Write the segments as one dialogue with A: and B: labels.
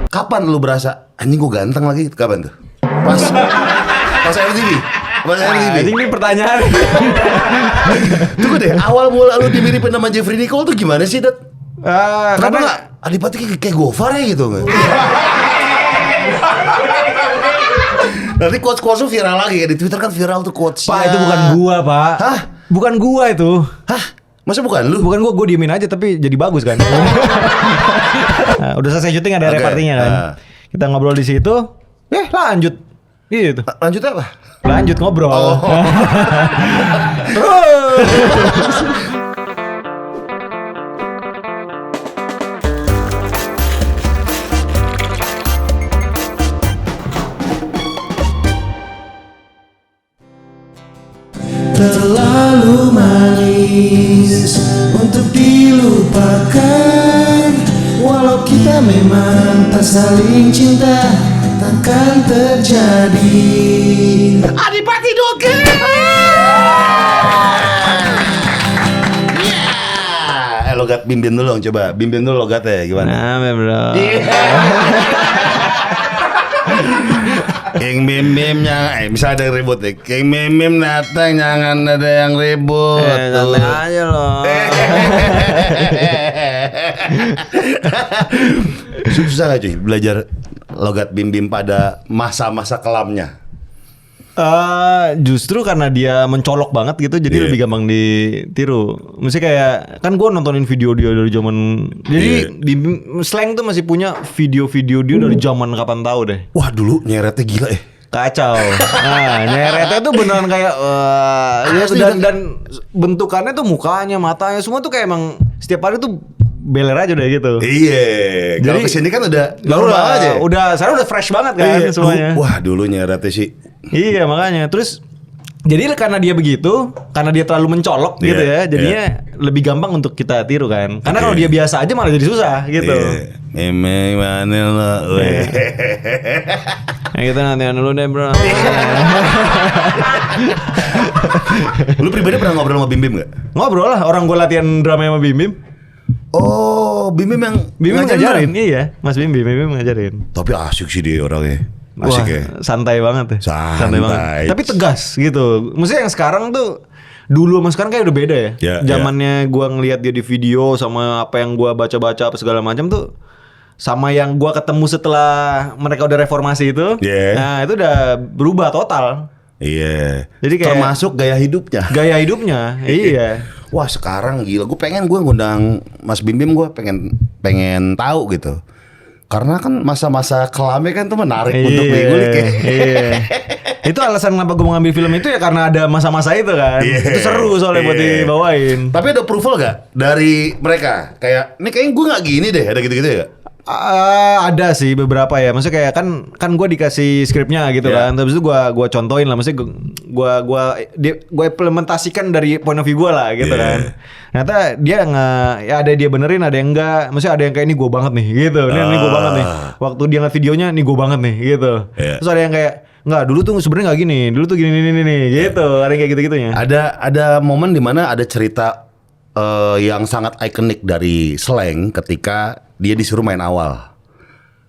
A: Kapan lu berasa anjing gue ganteng lagi? Kapan tuh? Pas MTV. Pas MTV.
B: Anjing ini pertanyaan.
A: Tunggu deh, awal mula lu dimiripin sama Jeffrey Nicole tuh gimana sih, Dat? Kenapa
B: Karena
A: nggak Adipati kayak Gofar ya gitu nggak? Nanti quotes lu viral lagi ya di Twitter kan viral tuh quotesnya.
B: Pak itu bukan gua, Pak.
A: Hah?
B: Bukan gua itu.
A: Hah? Masa bukan lu?
B: Bukan gua diemin aja tapi jadi bagus kan. Nah, udah selesai syuting ada
A: Oke.
B: repartinya kan. Kita ngobrol di situ. Lanjut. Gitu.
A: Lanjut apa?
B: Lanjut ngobrol.
A: Oh.
B: Terus.
C: Terlalu manis untuk dilupakan. Walau kita memang tak saling cinta, takkan terjadi.
A: Adipati Dolken. Logat bimbing dulu dong, coba bimbing dulu logatnya gimana?
B: Nah, bro.
A: King Bim jangan, bisa ada yang ribut deh. King Bim datang, jangan ada yang ribut.
B: Santai aja loh.
A: Susah gak cuy belajar logat Bim pada masa-masa kelamnya?
B: Justru karena dia mencolok banget gitu, jadi lebih gampang ditiru. Mesti kayak kan gue nontonin video dia dari zaman, jadi di slang tuh masih punya video-video dia dari zaman kapan tahu deh.
A: Wah dulu nyeretnya gila
B: Kacau. Nah, nyeretnya tuh beneran kayak dan bentukannya tuh mukanya, matanya semua tuh kayak emang setiap hari tuh beler aja udah gitu.
A: Iya. Kalau kesini kan udah normal aja.
B: Sekarang udah fresh banget kan semuanya.
A: Wah dulu nyeretnya sih.
B: Iya makanya. Terus jadi karena dia begitu, karena dia terlalu mencolok gitu ya, jadinya lebih gampang untuk kita tiru kan. Karena kalau dia biasa aja malah jadi susah gitu.
A: Memang mana lo?
B: Nah kita nantian dulu deh bro.
A: Lu pribadi pernah ngobrol sama Bim gak?
B: Ngobrol lah, orang gue latihan drama sama Bim Bim.
A: Oh, Bim yang
B: ngajarin, iya, Mas Bim ngajarin.
A: Tapi asik sih dia orangnya. Asik ya.
B: Santai banget ya.
A: Santai
B: banget. Tapi tegas gitu. Maksudnya yang sekarang tuh dulu sama sekarang kayak udah beda ya. Zamannya gua ngelihat dia di video sama apa yang gua baca-baca apa segala macam tuh sama yang gua ketemu setelah mereka udah reformasi itu. Nah, itu udah berubah total.
A: Iya.
B: Jadi kayak
A: termasuk gaya hidupnya.
B: Iya.
A: Wah, sekarang gila. Gue ngundang Mas Bim, gue pengen tahu gitu. Karena kan masa-masa kelamnya kan tuh menarik untuk digulik ya.
B: Iya. Itu alasan kenapa gue mau ngambil film itu ya karena ada masa-masa itu kan. Itu seru soalnya buat dibawain.
A: Tapi ada approval gak dari mereka? Kayak, nih kayaknya gue gak gini deh. Ada gitu-gitu ya?
B: Ada sih beberapa ya. Maksudnya kayak kan gue dikasih skripnya gitu kan. Terus itu gue contohin lah. Maksudnya gue implementasikan dari point of view gue lah gitu kan. Ternyata dia ada dia benerin, ada yang enggak. Maksudnya ada yang kayak ini gue banget nih gitu. Ini gue banget nih. Waktu dia ngeliat videonya nih gue banget nih gitu. Terus ada yang kayak nggak, dulu tuh sebenarnya nggak gini. Dulu tuh gini gitu. Ada yang kayak gitu-gitunya.
A: Ada momen dimana ada cerita yang sangat ikonik dari slang ketika dia disuruh main awal.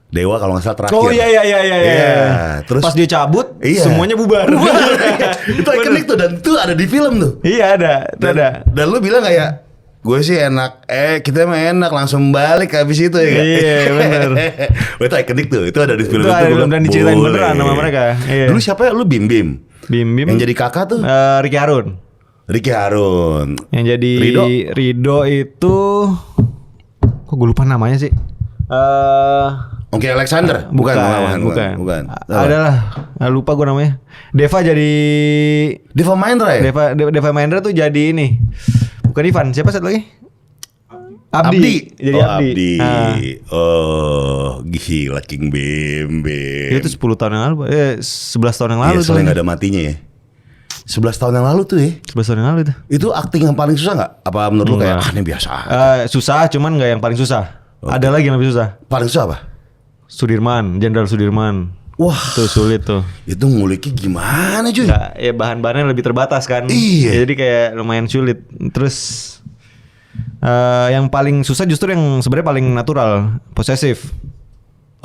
A: Dewa kalau nggak salah terakhir.
B: Oh iya.
A: Terus
B: pas dia cabut, semuanya bubar.
A: Itu ikonik tuh dan itu ada di film tuh.
B: Iya ada.
A: Dan lu bilang kayak gue sih enak, kita mah enak langsung balik habis itu ya.
B: Iya benar.
A: Itu ikonik tuh, itu ada di film
B: itu. Dan diceritain beneran sama mereka. Iya.
A: Dulu siapa ya? Lu Bim. Yang jadi kakak tuh?
B: Ricky Harun. Yang jadi Rido itu, kok gue lupa namanya sih.
A: Oke, Alexander. Bukan.
B: Adalah, lupa gue namanya. Deva Mahendra ya? Deva Mahendra tuh jadi ini. Bukan Ivan, siapa satu lagi? Abdi. Jadi Abdi.
A: Oh, gila King Bim.
B: Itu 10 tahun yang lalu, 11 tahun yang lalu.
A: Iya, soalnya gak ada matinya ya. 11 tahun yang lalu tuh ya.
B: 11 tahun yang lalu itu.
A: Itu acting yang paling susah gak? Apa menurut lu kayak ini biasa?
B: Susah, cuman gak yang paling susah. Ada lagi yang lebih susah.
A: Paling susah apa?
B: Jenderal Sudirman.
A: Wah,
B: itu sulit tuh.
A: Itu nguliknya gimana cuy?
B: Nggak, ya bahan-bahannya lebih terbatas kan.
A: Iya.
B: Ya, jadi kayak lumayan sulit. Terus yang paling susah justru yang sebenarnya paling natural, posesif.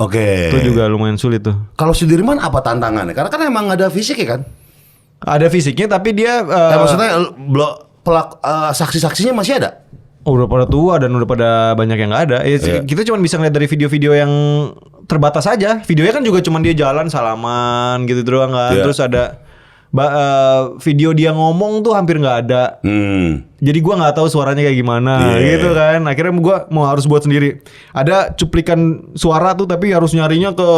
A: Oke.
B: Itu juga lumayan sulit tuh.
A: Kalau Sudirman apa tantangannya? Karena kan emang ada fisik ya kan?
B: Ada fisiknya tapi dia
A: Maksudnya saksi-saksinya masih ada?
B: udah pada tua dan udah pada banyak yang nggak ada.
A: Iya.
B: Kita cuma bisa ngeliat dari video-video yang terbatas aja. Videonya kan juga cuma dia jalan salaman gitu doang kan.
A: Iya.
B: Terus ada video dia ngomong tuh hampir nggak ada. Jadi gua nggak tahu suaranya kayak gimana
A: Iya.
B: gitu kan. Akhirnya gua mau harus buat sendiri. Ada cuplikan suara tuh tapi harus nyarinya ke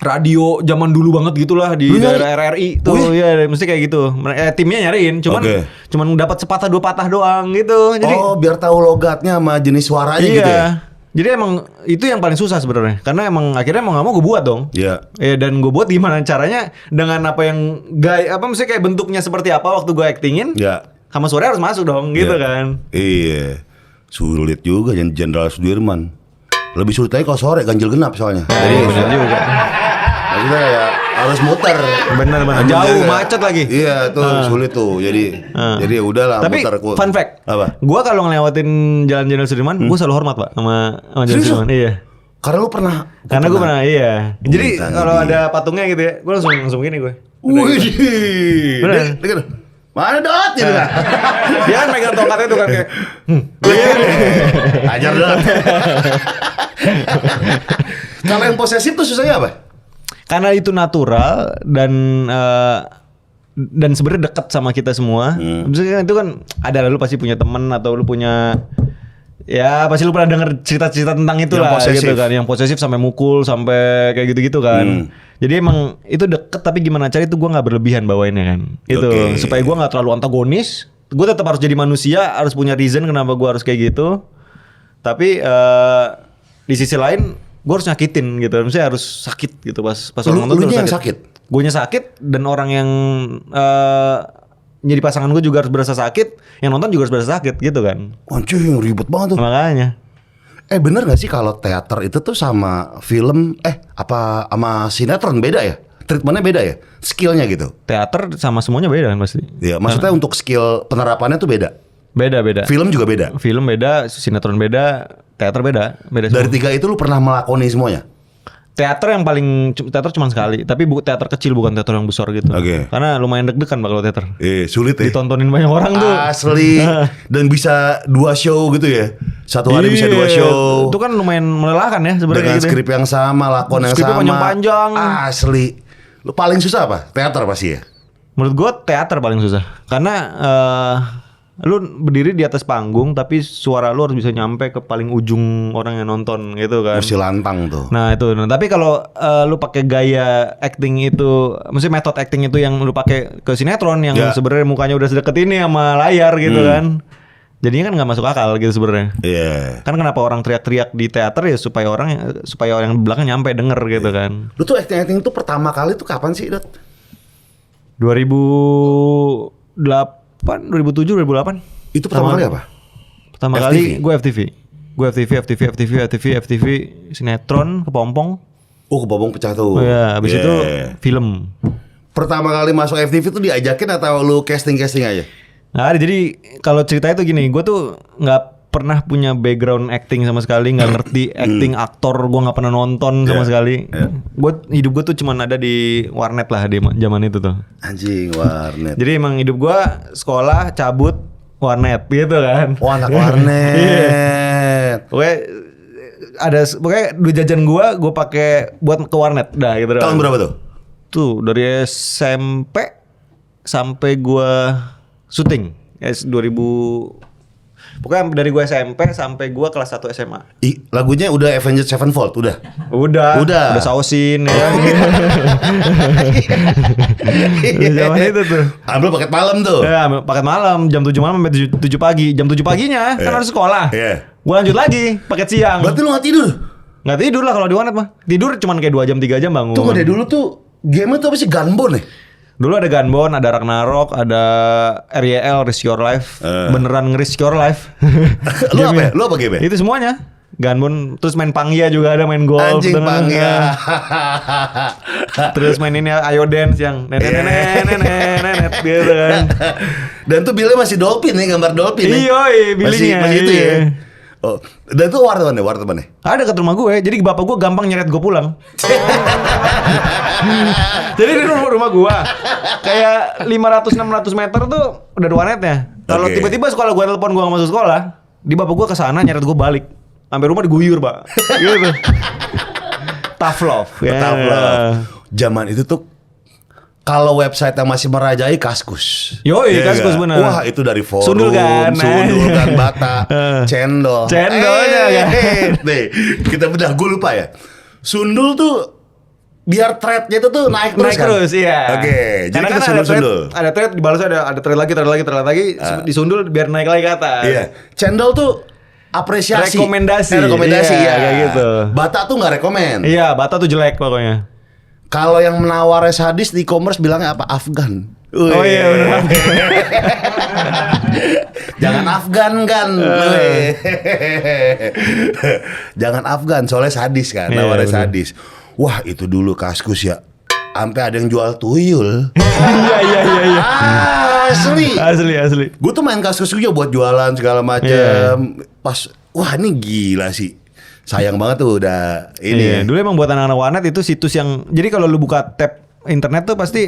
B: radio zaman dulu banget gitulah di
A: Lu nyari?
B: daerah RRI tuh. Ya mesti kayak gitu. Timnya nyariin cuman dapat sepatah dua patah doang gitu. Jadi
A: biar tahu logatnya sama jenis suaranya
B: iya.
A: gitu ya?
B: Jadi emang itu yang paling susah sebenarnya. Karena emang akhirnya mau nggak mau gue buat dong.
A: Iya.
B: Dan gue buat gimana caranya dengan apa yang maksudnya kayak bentuknya seperti apa waktu gue actingin.
A: Iya.
B: Sama suara harus masuk dong gitu
A: Iya.
B: kan.
A: Iya. Sulit juga Jenderal Sudirman. Lebih sulit aja kalau sore ganjil genap soalnya.
B: Jadi benar juga.
A: Maksudnya ya harus muter.
B: Benar-benar
A: Ambil
B: jauh
A: jaga.
B: macet lagi.
A: Iya tuh sulit tuh. Jadi ya udahlah
B: Tapi
A: muter.
B: fun fact.
A: Apa?
B: Gue kalau ngelewatin jalan Jenderal Sudirman, gue selalu hormat pak sama Jenderal
A: Serius lu?
B: Sudirman. Iya.
A: Karena lu pernah.
B: Karena gue pernah iya. Jadi
A: Bintang
B: kalau
A: ini.
B: ada patungnya gitu ya, gue langsung gini gue.
A: Wih.
B: Bener.
A: Dia mana Dot gitu kan?
B: Dia kan megang tongkatnya tuh kan kayak.
A: Ajar Dot. Kalau yang posesif tuh susahnya apa?
B: Karena itu natural dan sebenarnya dekat sama kita semua. Maksudnya itu kan ada lu pasti punya teman atau lu punya ya pasti lu pernah denger cerita-cerita tentang itu
A: Yang
B: lah
A: posesif.
B: gitu kan, yang posesif sampai mukul sampai kayak gitu-gitu kan. Jadi emang itu deket tapi gimana cara itu gua nggak berlebihan bawainnya kan. Itu
A: Oke.
B: supaya gua nggak terlalu antagonis. Gue tetap harus jadi manusia, harus punya reason kenapa gua harus kayak gitu. Tapi di sisi lain gue harus nyakitin gitu, maksudnya harus sakit gitu pas orang nonton
A: Lu
B: tuh
A: yang
B: harus
A: sakit.
B: Guanya sakit dan orang yang jadi pasangan gue juga harus berasa sakit, yang nonton juga harus berasa sakit gitu kan.
A: Anjir yang ribet banget tuh.
B: Makanya
A: Bener gak sih kalau teater itu tuh sama film sama sinetron beda ya? Treatmentnya beda ya? Skillnya gitu?
B: teater sama semuanya beda kan pasti.
A: Ya maksudnya untuk skill penerapannya tuh beda?
B: Beda.
A: Film juga beda?
B: Film beda, sinetron beda, teater beda
A: Dari
B: semua.
A: 3 itu lu pernah melakoni semuanya?
B: Teater yang paling teater cuma sekali, tapi teater kecil bukan teater yang besar gitu.
A: Oke.
B: Karena lumayan deg-degan Pak kalau teater.
A: Sulit ya?
B: Ditontonin banyak orang tuh.
A: Asli. Dan bisa 2 show gitu ya? Satu hari bisa 2
B: Iya,
A: show.
B: Itu kan lumayan melelahkan ya sebenarnya
A: Dengan
B: gitu.
A: skrip yang sama, lakon yang
B: Skripnya
A: sama.
B: panjang-panjang.
A: Asli. Lu paling susah apa? Teater pasti ya?
B: Menurut gua teater paling susah. Karena lu berdiri di atas panggung tapi suara lu harus bisa nyampe ke paling ujung orang yang nonton gitu kan.
A: Mesti lantang tuh.
B: Nah itu, tapi kalau lu pakai gaya acting itu, maksudnya metode acting itu yang lu pakai ke sinetron yang
A: Ya.
B: sebenarnya mukanya udah sedekat ini sama layar gitu kan, jadinya kan nggak masuk akal gitu sebenarnya.
A: Iya.
B: Kan kenapa orang teriak-teriak di teater ya supaya orang yang di belakang nyampe denger gitu kan.
A: Lu tuh acting tuh pertama kali tuh kapan sih, Dot?
B: 2007, 2008.
A: Itu pertama kali apa?
B: Pertama
A: FTV?
B: kali gue FTV, sinetron, kepompong.
A: Oh, kebobong pecah tuh.
B: Oh ya, abis
A: Yeah.
B: itu film.
A: Pertama kali masuk FTV tuh diajakin atau lu casting aja?
B: Nah, jadi kalau cerita itu gini, gue tuh nggak pernah punya background acting sama sekali, nggak ngerti acting aktor, gue nggak pernah nonton sama
A: Yeah.
B: sekali.
A: Yeah.
B: Hidup gue tuh cuman ada di warnet lah di zaman itu tuh.
A: Anjing, warnet.
B: Jadi emang hidup gue sekolah cabut warnet gitu kan.
A: Oh, anak warnet.
B: Pokoknya duit jajan gue pakai buat ke warnet dah gitu.
A: Tahun berapa tuh?
B: Tuh dari SMP sampai gue syuting 2000. Pokoknya dari gue SMP sampai gue kelas 1 SMA.
A: Lagunya udah Avenged Sevenfold, udah.
B: Udah sausin ya. Zaman itu tuh.
A: Ambil paket malam tuh.
B: Ya, paket malam jam 7 malam sampai 7 pagi. Jam 7 paginya kan harus sekolah.
A: Iya.
B: Gue lanjut lagi paket siang.
A: Berarti lu gak tidur?
B: Nggak tidur lah kalau di warnet mah. Tidur cuman kayak 2 jam 3 jam bangun.
A: Tunggu deh, dulu tuh game itu apa sih? Gunbone ya?
B: Dulu ada Gunbone, ada Ragnarok, ada RYL, Risk Your Life. Beneran nge-risk your life.
A: Lu apa ya? Lu apa game ya?
B: Itu semuanya. Gunbone, terus main Pangya juga ada, main golf.
A: Anjing
B: bener.
A: Pangya.
B: Terus main ini Ayo Dance yang nenet gitu kan.
A: Dan tuh bilnya masih dolphin nih, gambar dolphin nih.
B: Iya, billingnya.
A: Masih itu ya.
B: iya.
A: Oh, dan itu wartemannya.
B: Ada dekat rumah gue, jadi bapak gue gampang nyeret gue pulang. Jadi di rumah gue kayak 500-600 meter tuh udah ada warnetnya. Kalau
A: Oke.
B: tiba-tiba sekolah gue telepon gue gak masuk sekolah, di bapak gue kesana nyeret gue balik. Sampai rumah diguyur, Pak. Gitu. Tough love.
A: Tough love. Zaman itu tuh kalau website yang masih merajai Kaskus.
B: Yoi,
A: Iya
B: Kaskus
A: nggak?
B: bener.
A: Wah, itu dari forum,
B: Sundul kan.
A: Bata, Cendol.
B: Cendolnya kan.
A: Nih, kita bedah, gue lupa ya. Sundul tuh biar thread-nya itu tuh naik terus
B: Naik
A: kan?
B: terus, iya.
A: Oke, jadi
B: Karena
A: ke
B: kan
A: sundul.
B: ada thread dibalas ada thread lagi, disundul biar naik lagi ke atas.
A: Iya, Cendol tuh apresiasi.
B: Rekomendasi.
A: Rekomendasi,
B: Iya,
A: ya.
B: kayak gitu.
A: Bata tuh nggak rekomen.
B: Iya, Bata tuh jelek pokoknya.
A: Kalau yang menawarnya sadis di e-commerce bilangnya apa? Afgan.
B: Oh iya benar.
A: Jangan Afgan kan. Weh. Jangan Afgan soalnya sadis kan,
B: Iya,
A: nawarnya
B: bener.
A: sadis. Wah, itu dulu Kaskus ya. Sampai ada yang jual tuyul.
B: Iya. Asli.
A: Gue tuh main Kaskus juga buat jualan segala macam.
B: Iya.
A: Pas wah ini gila sih. Sayang banget tuh udah ini.
B: Iya, dulu emang buat anak-anak warnet itu situs yang jadi kalau lu buka tab internet tuh pasti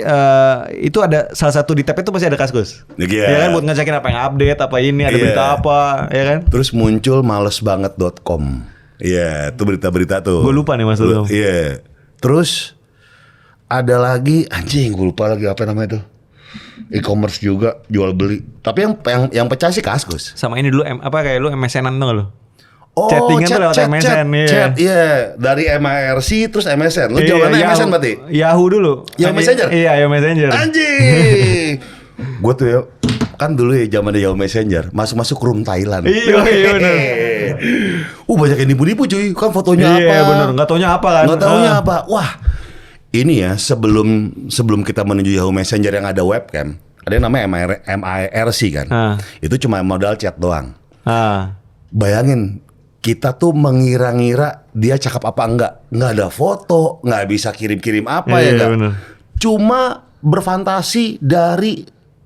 B: itu ada salah satu di tab itu pasti ada Kaskus.
A: Iya.
B: Ya kan buat ngecekin apa yang update, apa ini, ada
A: Iya.
B: berita apa, ya kan?
A: Terus muncul malesbanget.com. Iya, itu berita-berita tuh.
B: Gua lupa nih, Mas, dulu.
A: Iya. Terus ada lagi anjing, gue lupa lagi apa namanya tuh. E-commerce juga jual beli. Tapi yang pecah sih Kaskus.
B: Sama ini dulu kayak lu MSN-an tuh nggak lu?
A: Oh,
B: Chattingan tuh lewat MSN, iya.
A: Chat, iya. Dari MIRC terus MSN. Lu jawabannya MSN berarti?
B: Yahoo dulu.
A: Yahoo Messenger?
B: Iya, Yahoo Messenger.
A: Anjing. Gue tuh ya kan dulu ya zaman Yahoo Messenger masuk room Thailand.
B: Iya benar.
A: Banyak yang nipu-nipu cuy. Kan fotonya apa?
B: Iya benar, nggak taunya apa kan?
A: Nggak taunya apa. Wah, ini ya sebelum kita menuju Yahoo Messenger yang ada webcam, ada yang namanya MIRC kan. Itu cuma modal chat doang. Bayangin, kita tuh mengira-ngira dia cakep apa nggak ada foto, nggak bisa kirim-kirim apa ya
B: Iya,
A: nggak.
B: bener.
A: Cuma berfantasi dari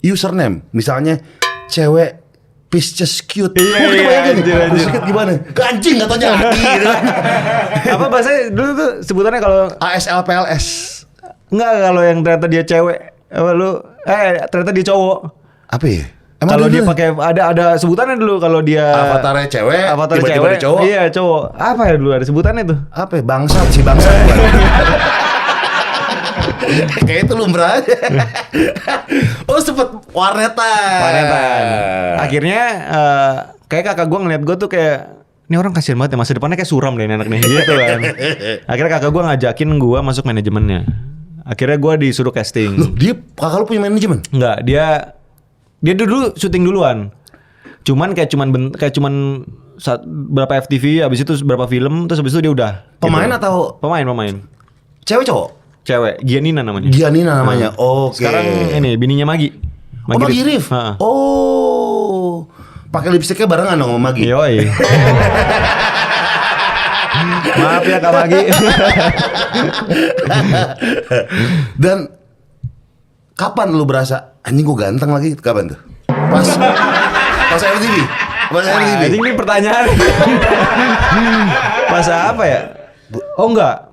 A: username, misalnya cewek Pisces cute.
B: Iya,
A: Itu bayangin,
B: anjir.
A: Pisces cute gimana? Anjing nggak taunya lagi gitu kan.
B: Apa bahasanya dulu tuh sebutannya kalau
A: ASLPLS.
B: nggak kalau yang ternyata dia cewek, apa lu? Ternyata dia cowok.
A: Apa ya?
B: Kalau dia pakai ada sebutannya dulu kalau dia
A: avatarnya cewek,
B: avatar
A: tiba-tiba
B: cewek,
A: dia cowok.
B: Iya cowok. Apa ya dulu ada sebutannya tuh?
A: Apa ya? Bangsat sih bangsat. Kayak itu lumrah aja. Oh sempet warnetan.
B: Akhirnya kayak kakak gue ngeliat gue tuh kayak ini orang kasihan banget ya, masa depannya kayak suram deh ini anak nih gitu kan. Akhirnya kakak gue ngajakin gue masuk manajemennya. Akhirnya gue disuruh casting.
A: Loh, kakak lu punya manajemen?
B: Enggak, dia dulu syuting duluan. Cuman berapa FTV, habis itu berapa film, terus habis itu dia udah.
A: Pemain
B: gitu.
A: atau
B: Pemain.
A: cewek cowok?
B: Cewek, Gianina namanya.
A: Gianina namanya. Oke.
B: Sekarang ini bininya Magi.
A: Magi Rif.
B: Ha.
A: Oh. Pakai lipstiknya barengan dong sama Magi.
B: Yoi. Maaf ya Kak Magi.
A: Dan kapan lu berasa anjing gue ganteng lagi? Kapan tuh? Pas MTV. Pas MTV.
B: Anjing ini pertanyaan. Pas apa ya? Oh enggak.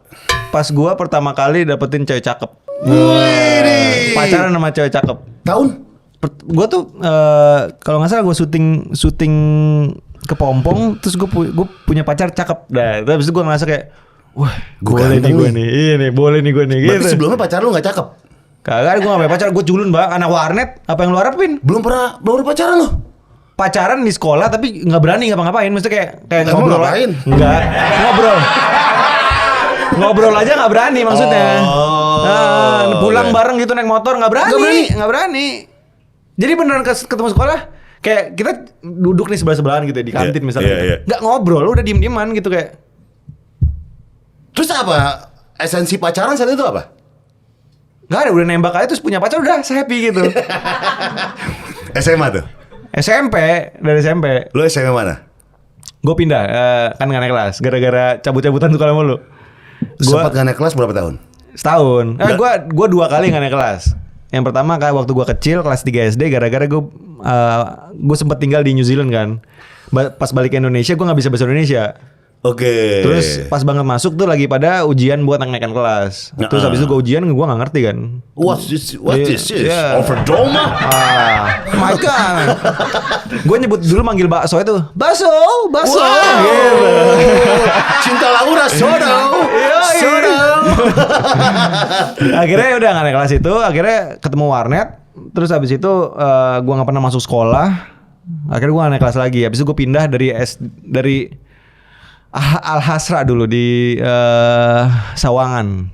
B: Pas gua pertama kali dapetin cewek cakep.
A: Wih.
B: Pacaran sama cewek cakep.
A: Tahun?
B: Gue tuh kalau nggak salah gue syuting ke Pompong, terus gue punya pacar cakep. Nah, terus gue ngerasa kayak, wah,
A: Gua
B: boleh nih
A: ganteng
B: gue
A: nih.
B: nih, iya nih, boleh nih gue nih.
A: Berarti
B: Gitu.
A: sebelumnya pacar lu gak cakep?
B: Kagak, gue nggak punya pacar, gue culun bang, anak warnet. Apa yang lu harapin?
A: Belum pernah pacaran lu?
B: Pacaran di sekolah tapi nggak berani ngapa-ngapain, maksudnya kayak
A: Emang
B: ngobrol.
A: ngapain?
B: Enggak, ngobrol aja nggak berani maksudnya. Pulang
A: oke.
B: bareng gitu naik motor nggak berani. Jadi beneran ketemu sekolah kayak kita duduk nih sebelah-sebelahan gitu ya, di kantin
A: Iya,
B: misalnya.
A: iya.
B: Nggak ngobrol, udah diem-dieman gitu kayak.
A: Terus apa? Esensi pacaran saat itu apa?
B: Nggak ada, udah nembak aja terus punya pacar udah happy gitu.
A: SMA tuh?
B: dari SMP.
A: Lu SMA mana?
B: Gue pindah, kan gak naik kelas gara-gara cabut-cabutan sekolah mulu.
A: Sempat gak naik kelas berapa tahun?
B: Setahun. Gue 2 kali gak naik kelas. Yang pertama waktu gue kecil kelas 3 SD gara-gara gue sempet tinggal di New Zealand kan. Pas balik ke Indonesia gue nggak bisa bahasa Indonesia.
A: Oke.
B: Terus pas banget masuk tuh lagi pada ujian buat naik-naikan kelas. Terus habis itu gue ujian gue nggak ngerti kan.
A: What this is?
B: Yeah.
A: Overdoma?
B: My God. Gue nyebut dulu manggil bakso itu bakso.
A: Wow.
B: Gitu.
A: Cinta Laura Sodo. Sodo.
B: Akhirnya udah nggak naik kelas itu. Akhirnya ketemu warnet. Terus habis itu gue nggak pernah masuk sekolah. Akhirnya gue nggak naik kelas lagi. Habis itu gue pindah dari Al-Hasra dulu di Sawangan.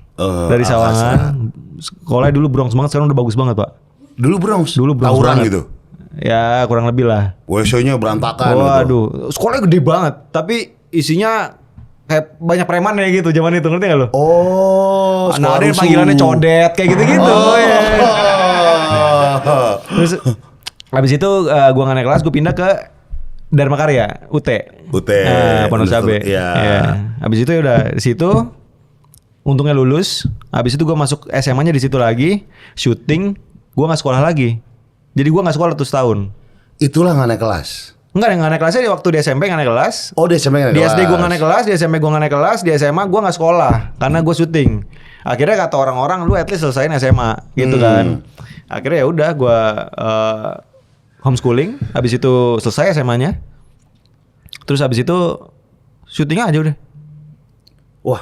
B: Dari Sawangan. Sekolahnya dulu Bronx banget, sekarang udah bagus banget, Pak.
A: Dulu Bronx
B: Tawuran
A: banget gitu.
B: Ya, kurang lebih lah.
A: WC-nya berantakan gitu.
B: Waduh, sekolahnya gede banget, tapi isinya kayak banyak preman ya gitu zaman itu, ngerti gak lo?
A: Oh,
B: Nah, ada yang panggilannya codet kayak gitu-gitu. Ya. Terus habis itu gua gak naik kelas, gua pindah ke Dharma Karya, UT. Pondok Cabe.
A: Iya.
B: Ya. Habis itu udah di situ untungnya lulus. Habis itu gue masuk SMA-nya di situ lagi, syuting. Gue nggak sekolah lagi. Jadi gue nggak sekolah tuh setahun.
A: Itulah nggak naik kelas.
B: Nggak naik kelasnya di waktu di SMP nggak naik kelas.
A: Oh, di SMP nggak naik
B: Di
A: kelas.
B: SD gue nggak naik kelas, di SMP gue nggak naik kelas, di SMA gue nggak sekolah karena gue syuting. Akhirnya kata orang-orang lu at least selesaiin SMA gitu kan. Akhirnya ya udah gue homeschooling. Habis itu selesai SMA-nya. Terus habis itu syuting aja udah.
A: Wah,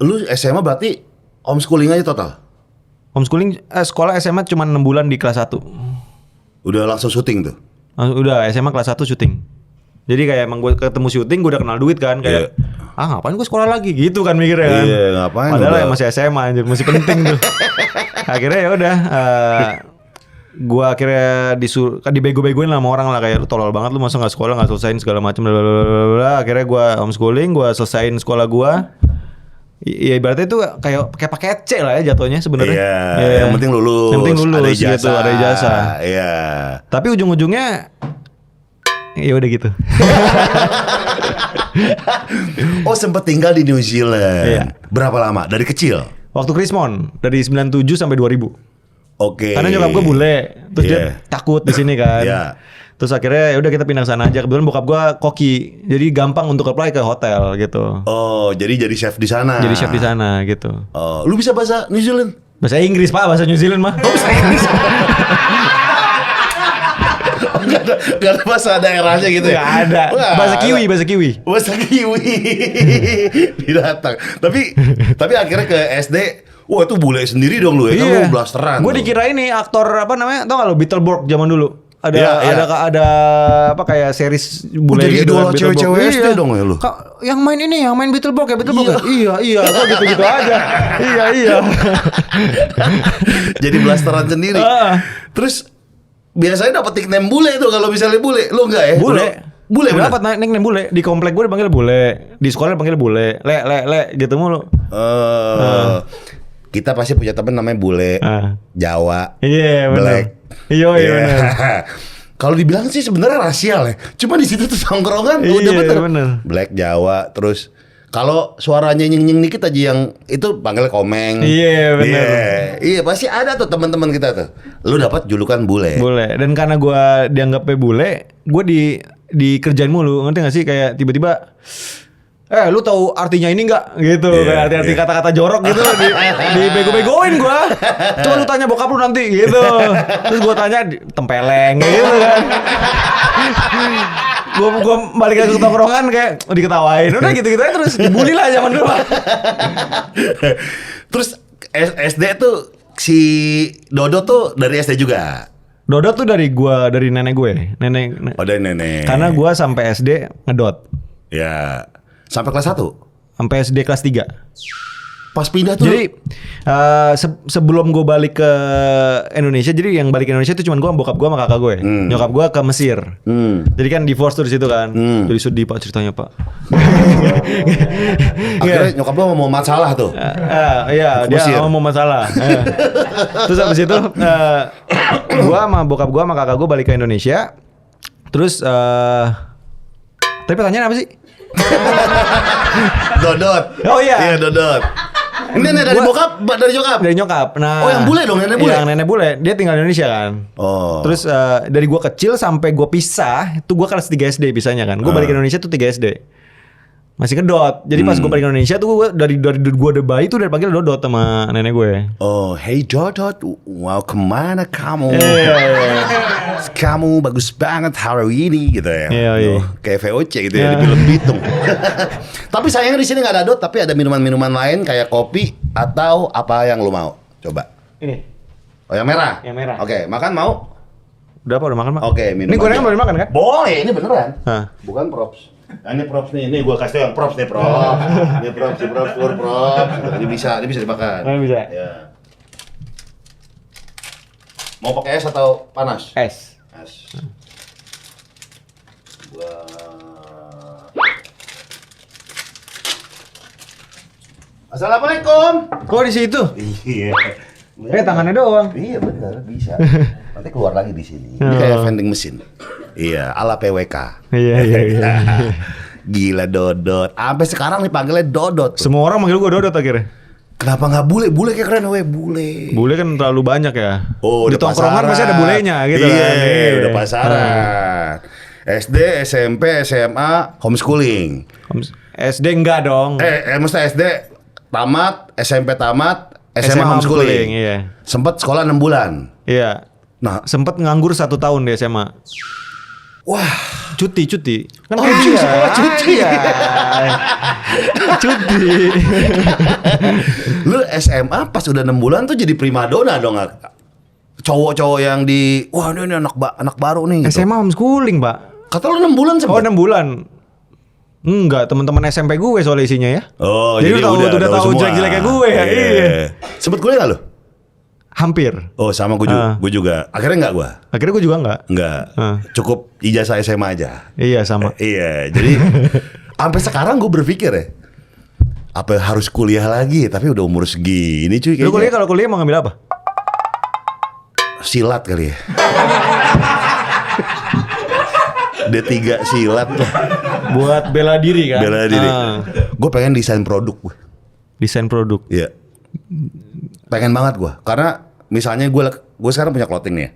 A: lu SMA berarti homeschooling aja total?
B: Homeschooling sekolah SMA cuma 6 bulan di kelas 1.
A: Udah langsung syuting tuh?
B: Udah SMA kelas 1 syuting. Jadi kayak emang gue ketemu syuting gue udah kenal duit kan. Kayak ngapain gue sekolah lagi gitu kan mikirnya kan.
A: Iya, ngapain.
B: Padahal ya masih SMA anjir, masih penting tuh. Akhirnya ya udah gue akhirnya kan dibego-begoin lah sama orang lah, kayak lu tolol banget lu masa nggak sekolah nggak selesaiin segala macam. Akhirnya gue homeschooling, gue selesaiin sekolah gue. Ya ibaratnya itu kayak pakai C lah ya jatuhnya sebenarnya.
A: Iya, yang penting lulus.
B: Yang penting lulus
A: ada ijazah.
B: gitu, ada ijazah.
A: Iya.
B: Tapi ujung-ujungnya ya udah gitu.
A: Oh, sempet tinggal di New Zealand.
B: Iya.
A: Berapa lama? Dari kecil?
B: Waktu Krismon dari 97 sampai 2000.
A: Oke.
B: Karena nyokap gue bule, terus dia takut di sini kan.
A: Iya.
B: Terus akhirnya ya udah kita pindah sana aja. Kebetulan bokap gue koki, jadi gampang untuk apply ke hotel gitu.
A: Oh, jadi chef di sana.
B: Jadi chef di sana gitu.
A: Oh, lu bisa bahasa New Zealand?
B: Bahasa Inggris Pak, bahasa New Zealand mah.
A: Oh, bahasa Inggris. Gak ada bahasa daerahnya gitu ya?
B: Gak ada.
A: Wah,
B: Bahasa Kiwi.
A: Bahasa Kiwi. Didatang. Tapi akhirnya ke SD. Wah, itu bule sendiri dong lu ya. Kan lu blasteran.
B: Gue dikira ini aktor apa namanya? Tau gak lo Beetleborg zaman dulu? Ada apa kayak series bule
A: gitu.
B: Jadi idola
A: cewek-cewek SD dong ya lu.
B: Yang main Beetleborg ya Beetleborg. Iya, gue gitu-gitu aja. Iya.
A: Jadi blasteran sendiri. Terus biasanya dapat nickname bule tuh kalau misalnya bule. Lu enggak ya? Bule bener?
B: Dapat nickname bule. Di komplek gue dipanggil bule. Di sekolah dipanggil bule. Le gitu mulu.
A: Kita pasti punya temen namanya bule, Jawa,
B: Iya benar.
A: Black.
B: Iya benar.
A: Kalau dibilang sih sebenarnya rasial ya. Cuma di situ tuh tongkrongan udah bener. Black, Jawa, terus kalau suaranya nying dikit aja yang itu panggil komeng.
B: Iya benar.
A: Iya pasti ada tuh teman-teman kita tuh. Lu dapat julukan bule.
B: Bule. Dan karena gue dianggapnya bule, gue dikerjain mulu. Ngerti gak sih kayak tiba-tiba lu tahu artinya ini enggak? Gitu. Kayak arti kata-kata jorok gitu di bego-begoin gua. Coba lu tanya bokap lu nanti gitu. Terus gua tanya tempeleng gitu kan. Gua balik lagi ke tongkrongan kayak diketawain. Udah gitu-gitu aja terus dibully lah zaman dulu.
A: Terus SD tuh si Dodo tuh dari SD juga.
B: Dodo tuh dari nenek gue.
A: Oh, dari nenek.
B: Karena gua sampai SD ngedot.
A: Ya. Sampai kelas 1?
B: Sampai SD kelas 3.
A: Pas pindah tuh.
B: Jadi sebelum gue balik ke Indonesia, jadi yang balik ke Indonesia itu cuma gue, bokap gue sama kakak gue. Nyokap gue ke Mesir. Jadi kan divorce tuh di situ kan. Jadi sedih Pak ceritanya Pak.
A: Akhirnya nyokap lu mau masalah tuh.
B: Iya, dia mau masalah. Terus habis itu gue sama bokap gue sama kakak gue balik ke Indonesia. Terus tapi pertanyaan apa sih?
A: Dodot.
B: Oh iya.
A: Iya Dodot. Ini dari bokap, dari nyokap?
B: Dari nyokap. Nah,
A: yang bule dong, nenek bule?
B: Yang nenek bule, dia tinggal di Indonesia kan.
A: Oh.
B: Terus dari gue kecil sampai gue pisah, itu gue kelas 3 SD pisahnya kan. Gue balik ke Indonesia tuh 3 SD. Masih kedot. Jadi pas gue balik ke Indonesia tuh gue dari gue udah bayi tuh udah panggil Dodot sama nenek gue.
A: Oh, hey Dodot, wow kemana kamu? Kamu bagus banget hari ini gitu ya.
B: Iya.
A: Kayak VOC gitu ya di film Bitung. Tapi sayangnya di sini nggak ada Dot, tapi ada minuman-minuman lain kayak kopi atau apa yang lu mau. Coba.
B: Ini.
A: Oh yang merah.
B: Yang merah.
A: Oke, makan mau?
B: Udah apa? Udah makan, Pak?
A: Oke, minum.
B: Ini gorengan
A: aja.
B: boleh makan kan?
A: Boleh, ini beneran.
B: Hah.
A: Bukan props. Nah, ini props nih, ini gua kasih tau yang props nih props. Ini props, keluar props. Ini bisa dimakan.
B: Oh, bisa.
A: Ya. Mau pakai es atau panas?
B: Es.
A: Es. Assalamualaikum.
B: Kok di situ?
A: Iya.
B: Tangannya doang.
A: Iya benar, bisa. Nanti keluar lagi di sini. Ini kayak vending mesin. Iya, ala PWK.
B: Iya.
A: Gila Dodot. Sampai sekarang dipanggilnya Dodot.
B: Semua orang manggil gue Dodot akhirnya.
A: Kenapa nggak bule? Bule kayak keren, bule.
B: Bule kan terlalu banyak ya.
A: Oh,
B: di
A: udah
B: tongkrongan
A: pasaran.
B: pasti ada bulenya gitu
A: iya,
B: kan. Iya,
A: udah pasaran. SD, SMP, SMA, homeschooling.
B: SD enggak dong.
A: Maksudnya SD tamat, SMP tamat, SMA homeschooling.
B: Iya.
A: Sempet sekolah 6 bulan.
B: Iya.
A: Nah,
B: Sempet nganggur 1 tahun di SMA.
A: wah,
B: Cuti. Kan
A: Oh,
B: kayak
A: cuti.
B: dia.
A: Cuti.
B: Iya. Cuti.
A: lu SMA pas udah 6 bulan tuh jadi primadona dong. Cowok-cowok yang wah ini anak baru nih gitu.
B: SMA homeschooling, Pak.
A: Kata lu 6 bulan sempet?
B: Oh, 6 bulan. Enggak, teman-teman SMP gue soal isinya ya.
A: Oh,
B: jadi udah tahu
A: semua.
B: jelek-jeleknya gue ya. Iya.
A: Sempet kuliah gak lu?
B: Hampir.
A: Oh sama gue juga. Akhirnya enggak gue?
B: Akhirnya gue juga enggak.
A: Enggak. Cukup ijazah SMA aja.
B: Iya, sama.
A: Iya, jadi sampai sekarang gue berpikir ya, apa harus kuliah lagi? Tapi udah umur segini cuy
B: Lu
A: kayaknya.
B: kalau kuliah mau ngambil apa?
A: Silat kali ya. D3 silat lah.
B: Buat bela diri kan?
A: Bela diri. Gue pengen desain produk gue.
B: Desain produk.
A: Iya. Pengen banget gue. Karena misalnya gue sekarang punya clothing nih ya.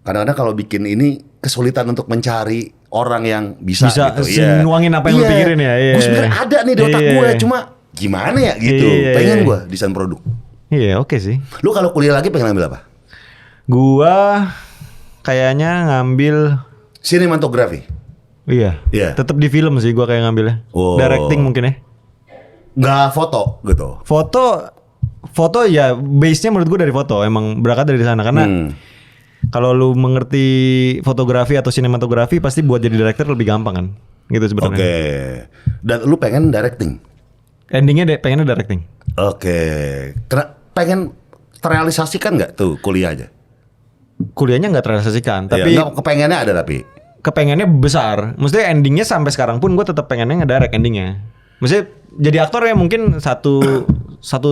A: Kadang-kadang kalau bikin ini kesulitan untuk mencari orang yang bisa gitu.
B: Nuangin apa yang lu pikirin ya. Iya.
A: Gue sebenarnya ada nih di otak gue, cuma gimana ya gitu. Pengen gue desain produk.
B: Iya, oke sih.
A: Lu kalau kuliah lagi pengen ambil apa?
B: Gua kayaknya ngambil
A: Sinematografi.
B: Iya. Tetap di film sih gua kayak ngambilnya.
A: Oh.
B: Directing mungkin ya.
A: Nggak foto gitu.
B: Foto ya base-nya menurut gua dari foto. Emang berangkat dari sana karena kalau lu mengerti fotografi atau sinematografi pasti buat jadi director lebih gampang kan. Gitu sebenarnya.
A: Oke. Dan lu pengen directing?
B: Endingnya pengennya directing.
A: Oke. Pengen terrealisasikan nggak tuh kuliah aja?
B: Kuliahnya nggak terrealisasikan, tapi
A: nggak, kepengennya ada tapi.
B: Kepengennya besar. Maksudnya endingnya sampai sekarang pun gue tetap pengennya ngedirect endingnya. Maksudnya jadi aktor ya mungkin satu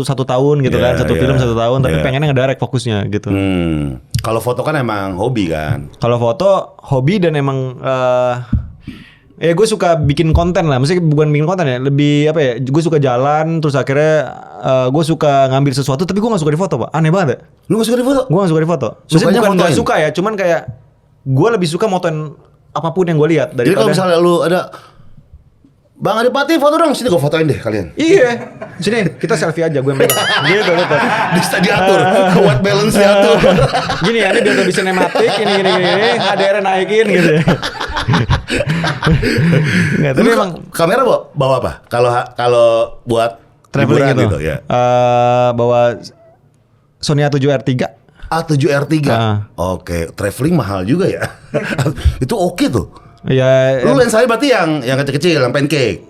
B: tahun gitu kan, satu film 1 tahun, tapi pengennya ngedirect fokusnya gitu.
A: Kalau foto kan emang hobi kan.
B: Kalau foto hobi dan emang ya gue suka bikin konten lah. Maksudnya bukan bikin konten ya, lebih apa ya? Gue suka jalan, terus akhirnya gue suka ngambil sesuatu, tapi gue nggak suka di foto, Pak. Aneh banget ya?
A: Lu nggak suka di foto?
B: Gue nggak suka di foto. Maksudnya bukan nggak suka ya, cuman kayak gue lebih suka motoin apapun yang gue lihat daripada.
A: Jadi kalau misalnya lu ada Bang Adipati foto dong, sini gue fotoin deh kalian.
B: Iya, sini kita selfie aja gue yang pegang. Gitu.
A: Diatur, white balance diatur.
B: Gini ya, ini biar lebih sinematik, ini, HDR naikin gitu. Nggak, tapi emang
A: kamera bawa apa? Kalau buat
B: traveling
A: gitu ya.
B: Bawa Sony A7R3.
A: A7R3. Oke, traveling mahal juga ya. Itu oke tuh.
B: Ya,
A: lu lensanya berarti yang kecil-kecil, yang pancake.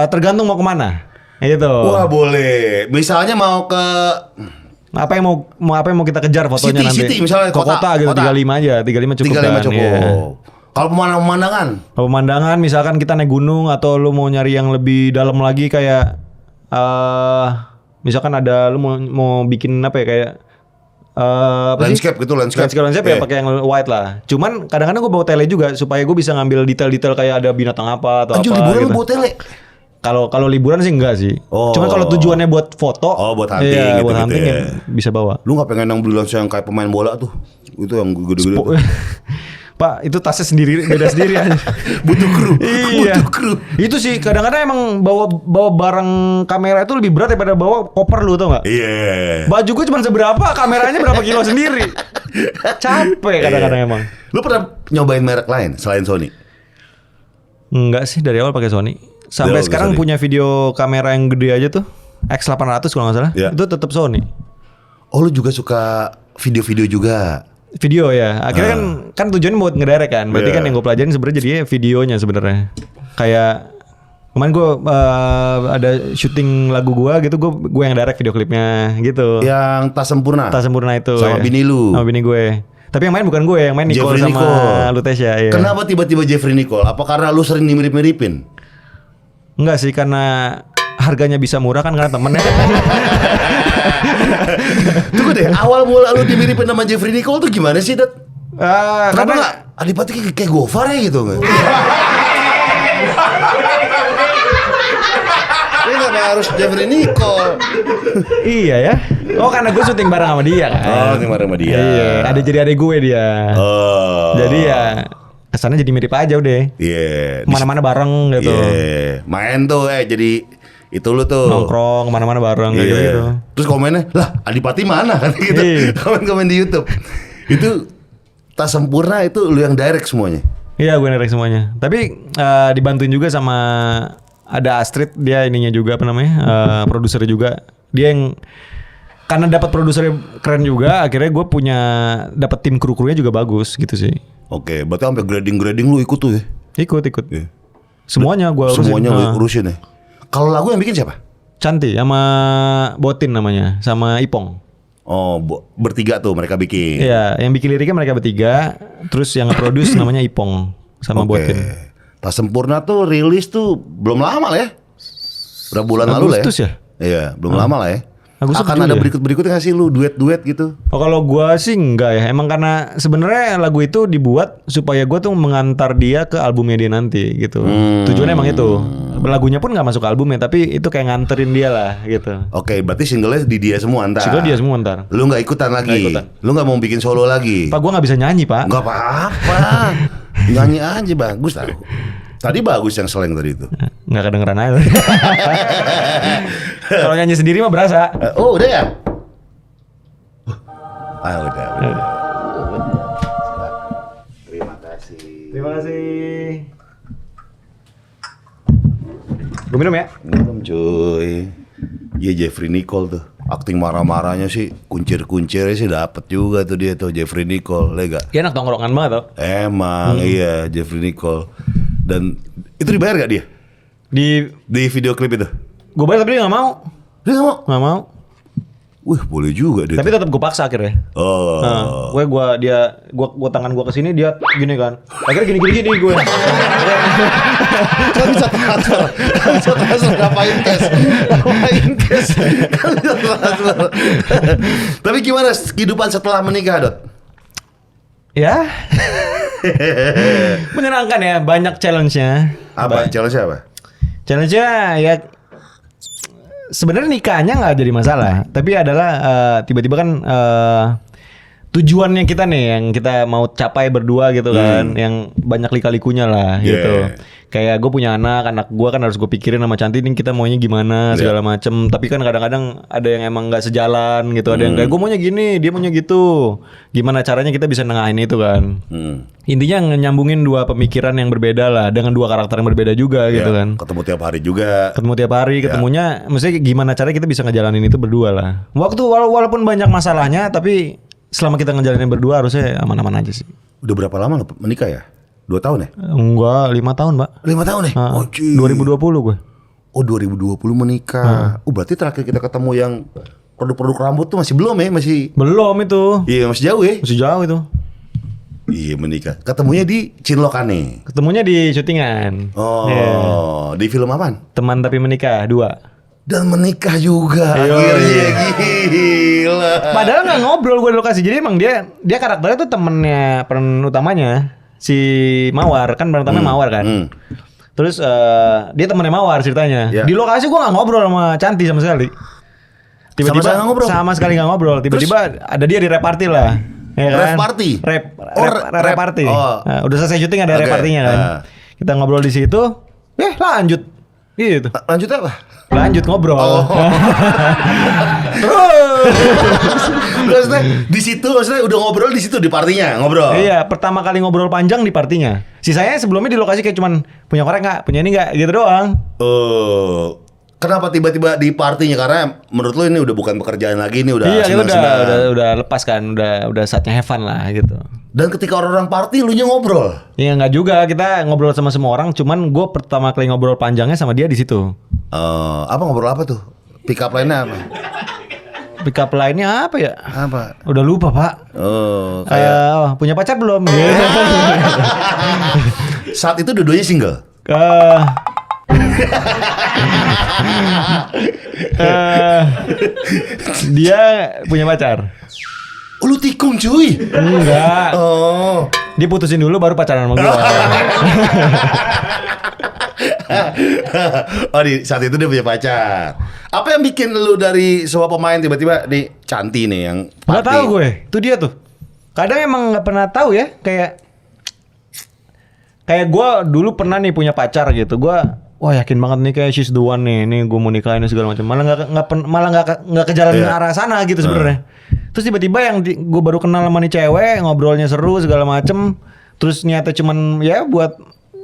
B: Tergantung mau kemana. Gitu.
A: Wah, boleh. Misalnya mau ke
B: apa yang mau kita kejar fotonya nanti.
A: City misalnya
B: kota gitu, 35 aja. 35 cukup
A: 35
B: kan.
A: cukup.
B: Iya.
A: Kalau pemandangan?
B: Kalau pemandangan misalkan kita naik gunung atau lu mau nyari yang lebih dalam lagi kayak misalkan ada lu mau bikin apa ya kayak
A: landscape gitu, landscape
B: ya pakai yang white lah. Cuman kadang-kadang gue bawa tele juga supaya gue bisa ngambil detail-detail kayak ada binatang apa atau
A: Anjir,
B: apa gitu.
A: bawa tele.
B: Kalau liburan sih enggak sih. Cuma kalau tujuannya buat foto.
A: Buat hunting
B: iya,
A: gitu,
B: buat hunting
A: ya.
B: bisa bawa.
A: Lu nggak pengen yang beli langsung yang kayak pemain bola tuh? Itu yang gede-gede.
B: Pak, itu tasnya sendiri, beda sendiri aja.
A: Butuh kru.
B: Iya.
A: Butuh kru.
B: Itu sih kadang-kadang emang bawa barang kamera itu lebih berat daripada bawa koper lu, tau nggak?
A: Iya.
B: Baju gue cuma seberapa, kameranya berapa kilo sendiri. Capek kadang-kadang emang.
A: Lu pernah nyobain merek lain selain Sony?
B: Enggak sih, dari awal pakai Sony. Sampai sekarang
A: Sony.
B: punya video kamera yang gede aja tuh, X800 kalau nggak salah.
A: Ya.
B: Itu tetap Sony.
A: Oh, lu juga suka video-video juga?
B: Video ya. Akhirnya kan tujuannya buat ngedirect kan. Berarti
A: Iya.
B: kan yang gue pelajarin sebenarnya jadinya videonya sebenarnya. Kayak kemarin gue ada syuting lagu gue gitu, gue yang direct video klipnya gitu.
A: Yang Tak Sempurna?
B: Tak Sempurna itu.
A: Sama
B: ya.
A: bini lu?
B: Sama bini gue. Tapi yang main bukan gue, yang main Nicole
A: Jeffrey
B: sama
A: Nicole.
B: Lutesia. Iya.
A: Kenapa tiba-tiba Jeffrey Nicole? Apa karena lu sering dimirip-miripin?
B: Enggak sih, karena harganya bisa murah kan karena temennya.
A: Tunggu deh, awal mula lu dimiripin sama Jeffrey Nicole tuh gimana sih, Dat? Kenapa
B: Karena
A: nggak Adipati kayak Gofar ya gitu nggak? Ini kenapa harus Jeffrey Nicole?
B: iya ya. Oh, karena gue syuting bareng sama dia kan.
A: Oh, kemarin sama dia.
B: Iya, ada jadi adik gue dia.
A: Oh.
B: Jadi ya kesannya jadi mirip aja udah.
A: Iya.
B: Mana-mana bareng gitu.
A: Iya. Main tuh jadi itu lu tuh.
B: Nongkrong mana-mana bareng kayak
A: Iya.
B: gitu.
A: Terus komennya, lah Adipati mana kan gitu.
B: Iya.
A: Komen-komen di YouTube. Itu Tak Sempurna itu lu yang direct semuanya.
B: Iya, gue nerek semuanya. Tapi dibantuin juga sama ada Astrid, dia ininya juga apa namanya? Produsernya juga. Dia yang karena dapat produsernya keren juga, akhirnya gue punya dapat tim kru-krunya juga bagus gitu sih.
A: Oke, berarti sampai grading lu ikut tuh ya?
B: Ikut.
A: Iya.
B: Semuanya gue urusin.
A: Semuanya lu urusin ya. Kalau lagu yang bikin siapa?
B: Cantik sama Botin namanya, sama Ipong.
A: Oh, bertiga tuh mereka bikin.
B: Iya, yang bikin liriknya mereka bertiga, terus yang nge-produce namanya Ipong sama
A: Oke.
B: Botin.
A: Tak Sempurna tuh rilis tuh belum lama lah ya. Berapa bulan lalu lah ya?
B: Agustus ya?
A: Iya, belum lama lah ya.
B: Agustus
A: Akan
B: juga
A: ada
B: ya?
A: berikut-berikutnya nggak sih lu duet-duet gitu?
B: Oh, kalau gua sih enggak ya. Emang karena sebenarnya lagu itu dibuat supaya gua tuh mengantar dia ke albumnya dia nanti gitu. Tujuannya emang itu. Lagunya pun nggak masuk ke albumnya, tapi itu kayak nganterin dia lah gitu.
A: Oke, berarti singlenya di dia semua ntar.
B: Single dia semua ntar.
A: Lu nggak ikutan lagi?
B: Nggak ikutan.
A: Lu nggak mau bikin solo lagi?
B: Pak, gua nggak bisa nyanyi, Pak.
A: Nggak apa-apa. Nyanyi aja bagus tau. Tadi bagus yang slang tadi itu.
B: Nggak kedengeran aja. Kalau nyanyi sendiri mah berasa.
A: Oh udah ya? Udah. Terima kasih.
B: Terima kasih. Gue minum ya.
A: Minum cuy. Iya Jeffrey Nicole tuh. Akting marah-marahnya sih, kuncir-kuncirnya sih dapet juga tuh dia tuh Jeffrey Nicole, lega.
B: Dia anak tongkrongan banget tau.
A: Emang iya Jeffrey Nicole. Dan itu dibayar gak dia?
B: Di
A: Di video klip itu?
B: gue bayar tapi dia nggak mau.
A: Dia gak mau?
B: Nggak mau.
A: Wih boleh juga dia.
B: Tapi tetap gue paksa akhirnya.
A: Oh.
B: Gue tangan gue kesini dia gini kan. Akhirnya gini gue.
A: Kan bisa transfer. Ngapain cash? Kan bisa transfer. Tapi gimana kehidupan setelah menikah, Dot?
B: Ya. Menyenangkan ya, banyak challenge-nya.
A: Apa? Challenge apa?
B: Challenge-nya ya sebenarnya nikahnya nggak jadi masalah, tapi adalah tiba-tiba kan tujuannya kita nih yang kita mau capai berdua gitu kan, yang banyak lika-likunya lah gitu. Kayak gue punya anak gue kan harus gue pikirin sama Cantik nih kita maunya gimana segala macem. Tapi kan kadang-kadang ada yang emang nggak sejalan gitu, ada yang kayak gue maunya gini, dia maunya gitu. Gimana caranya kita bisa nengahin itu kan? Intinya nyambungin dua pemikiran yang berbeda lah dengan dua karakter yang berbeda juga gitu kan.
A: Ketemu tiap hari juga.
B: Ketemu tiap hari, ketemunya maksudnya gimana caranya kita bisa ngejalanin itu berdua lah. Walaupun banyak masalahnya, tapi selama kita ngejalanin berdua harusnya aman-aman aja sih.
A: Udah berapa lama lo menikah ya? 2 tahun ya?
B: Enggak, 5 tahun, Pak.
A: 5 tahun ya? Oh,
B: 2020 gue.
A: Oh 2020 menikah. Berarti terakhir kita ketemu yang produk-produk rambut tuh masih belum ya? Masih
B: Belum itu.
A: Iya masih jauh ya?
B: Masih jauh itu.
A: Iya menikah. Ketemunya di Cinlokane.
B: Ketemunya di syutingan.
A: Oh,
B: Iya.
A: di film apaan?
B: Teman tapi menikah 2.
A: Dan menikah juga
B: Iya,
A: akhirnya, gila.
B: Padahal nggak ngobrol gue di lokasi. Jadi emang dia karakternya tuh temennya peran utamanya si Mawar kan, peran utamanya Mawar kan. Terus dia temennya Mawar ceritanya.
A: Ya.
B: Di lokasi gue nggak ngobrol sama Canti sama sekali. Tiba-tiba sama sekali nggak ngobrol. Tiba-tiba ada dia di rap party lah. Ya kan?
A: Rap party?
B: Rap party.
A: Oh.
B: Nah, udah selesai syuting ada rap partinya kan. Kita ngobrol di situ. Lanjut. Gitu.
A: Lanjut apa?
B: Lanjut ngobrol.
A: Maksudnya di situ, maksudnya udah ngobrol di situ di partinya ngobrol.
B: Iya, pertama kali ngobrol panjang di partinya. Sisanya sebelumnya di lokasi kayak cuman punya korek nggak, punya ini nggak, gitu doang.
A: Kenapa tiba-tiba di partinya? Karena menurut lo ini udah bukan pekerjaan lagi, ini udah
B: iya, kita udah lepas kan, udah saatnya have fun lah gitu.
A: Dan ketika orang-orang party, lu nya ngobrol.
B: Iya nggak juga, kita ngobrol sama semua orang. Cuman gue pertama kali ngobrol panjangnya sama dia di situ.
A: Apa ngobrol apa tuh? Pick up line-nya apa?
B: Pick up line-nya apa ya?
A: Apa?
B: Udah lupa pak.
A: Kayak
B: punya pacar belum?
A: saat itu dua-duanya single.
B: Dia punya pacar.
A: Lu tikung cuy.
B: Enggak. Dia putusin dulu baru pacaran sama gue.
A: Di saat itu dia punya pacar. Apa yang bikin lu dari sebuah pemain tiba-tiba di Canti nih yang party?
B: Nggak tahu gue. Itu dia tuh. Kadang emang nggak pernah tahu ya. Kayak gue dulu pernah nih punya pacar gitu. Gue yakin banget nih kayak she's the one nih. Nih gue mau nikahin segala macam. Malah nggak ke jalan arah sana gitu sebenarnya. Terus tiba-tiba yang gue baru kenal sama nih cewek, ngobrolnya seru segala macem. Terus niatnya cuman ya buat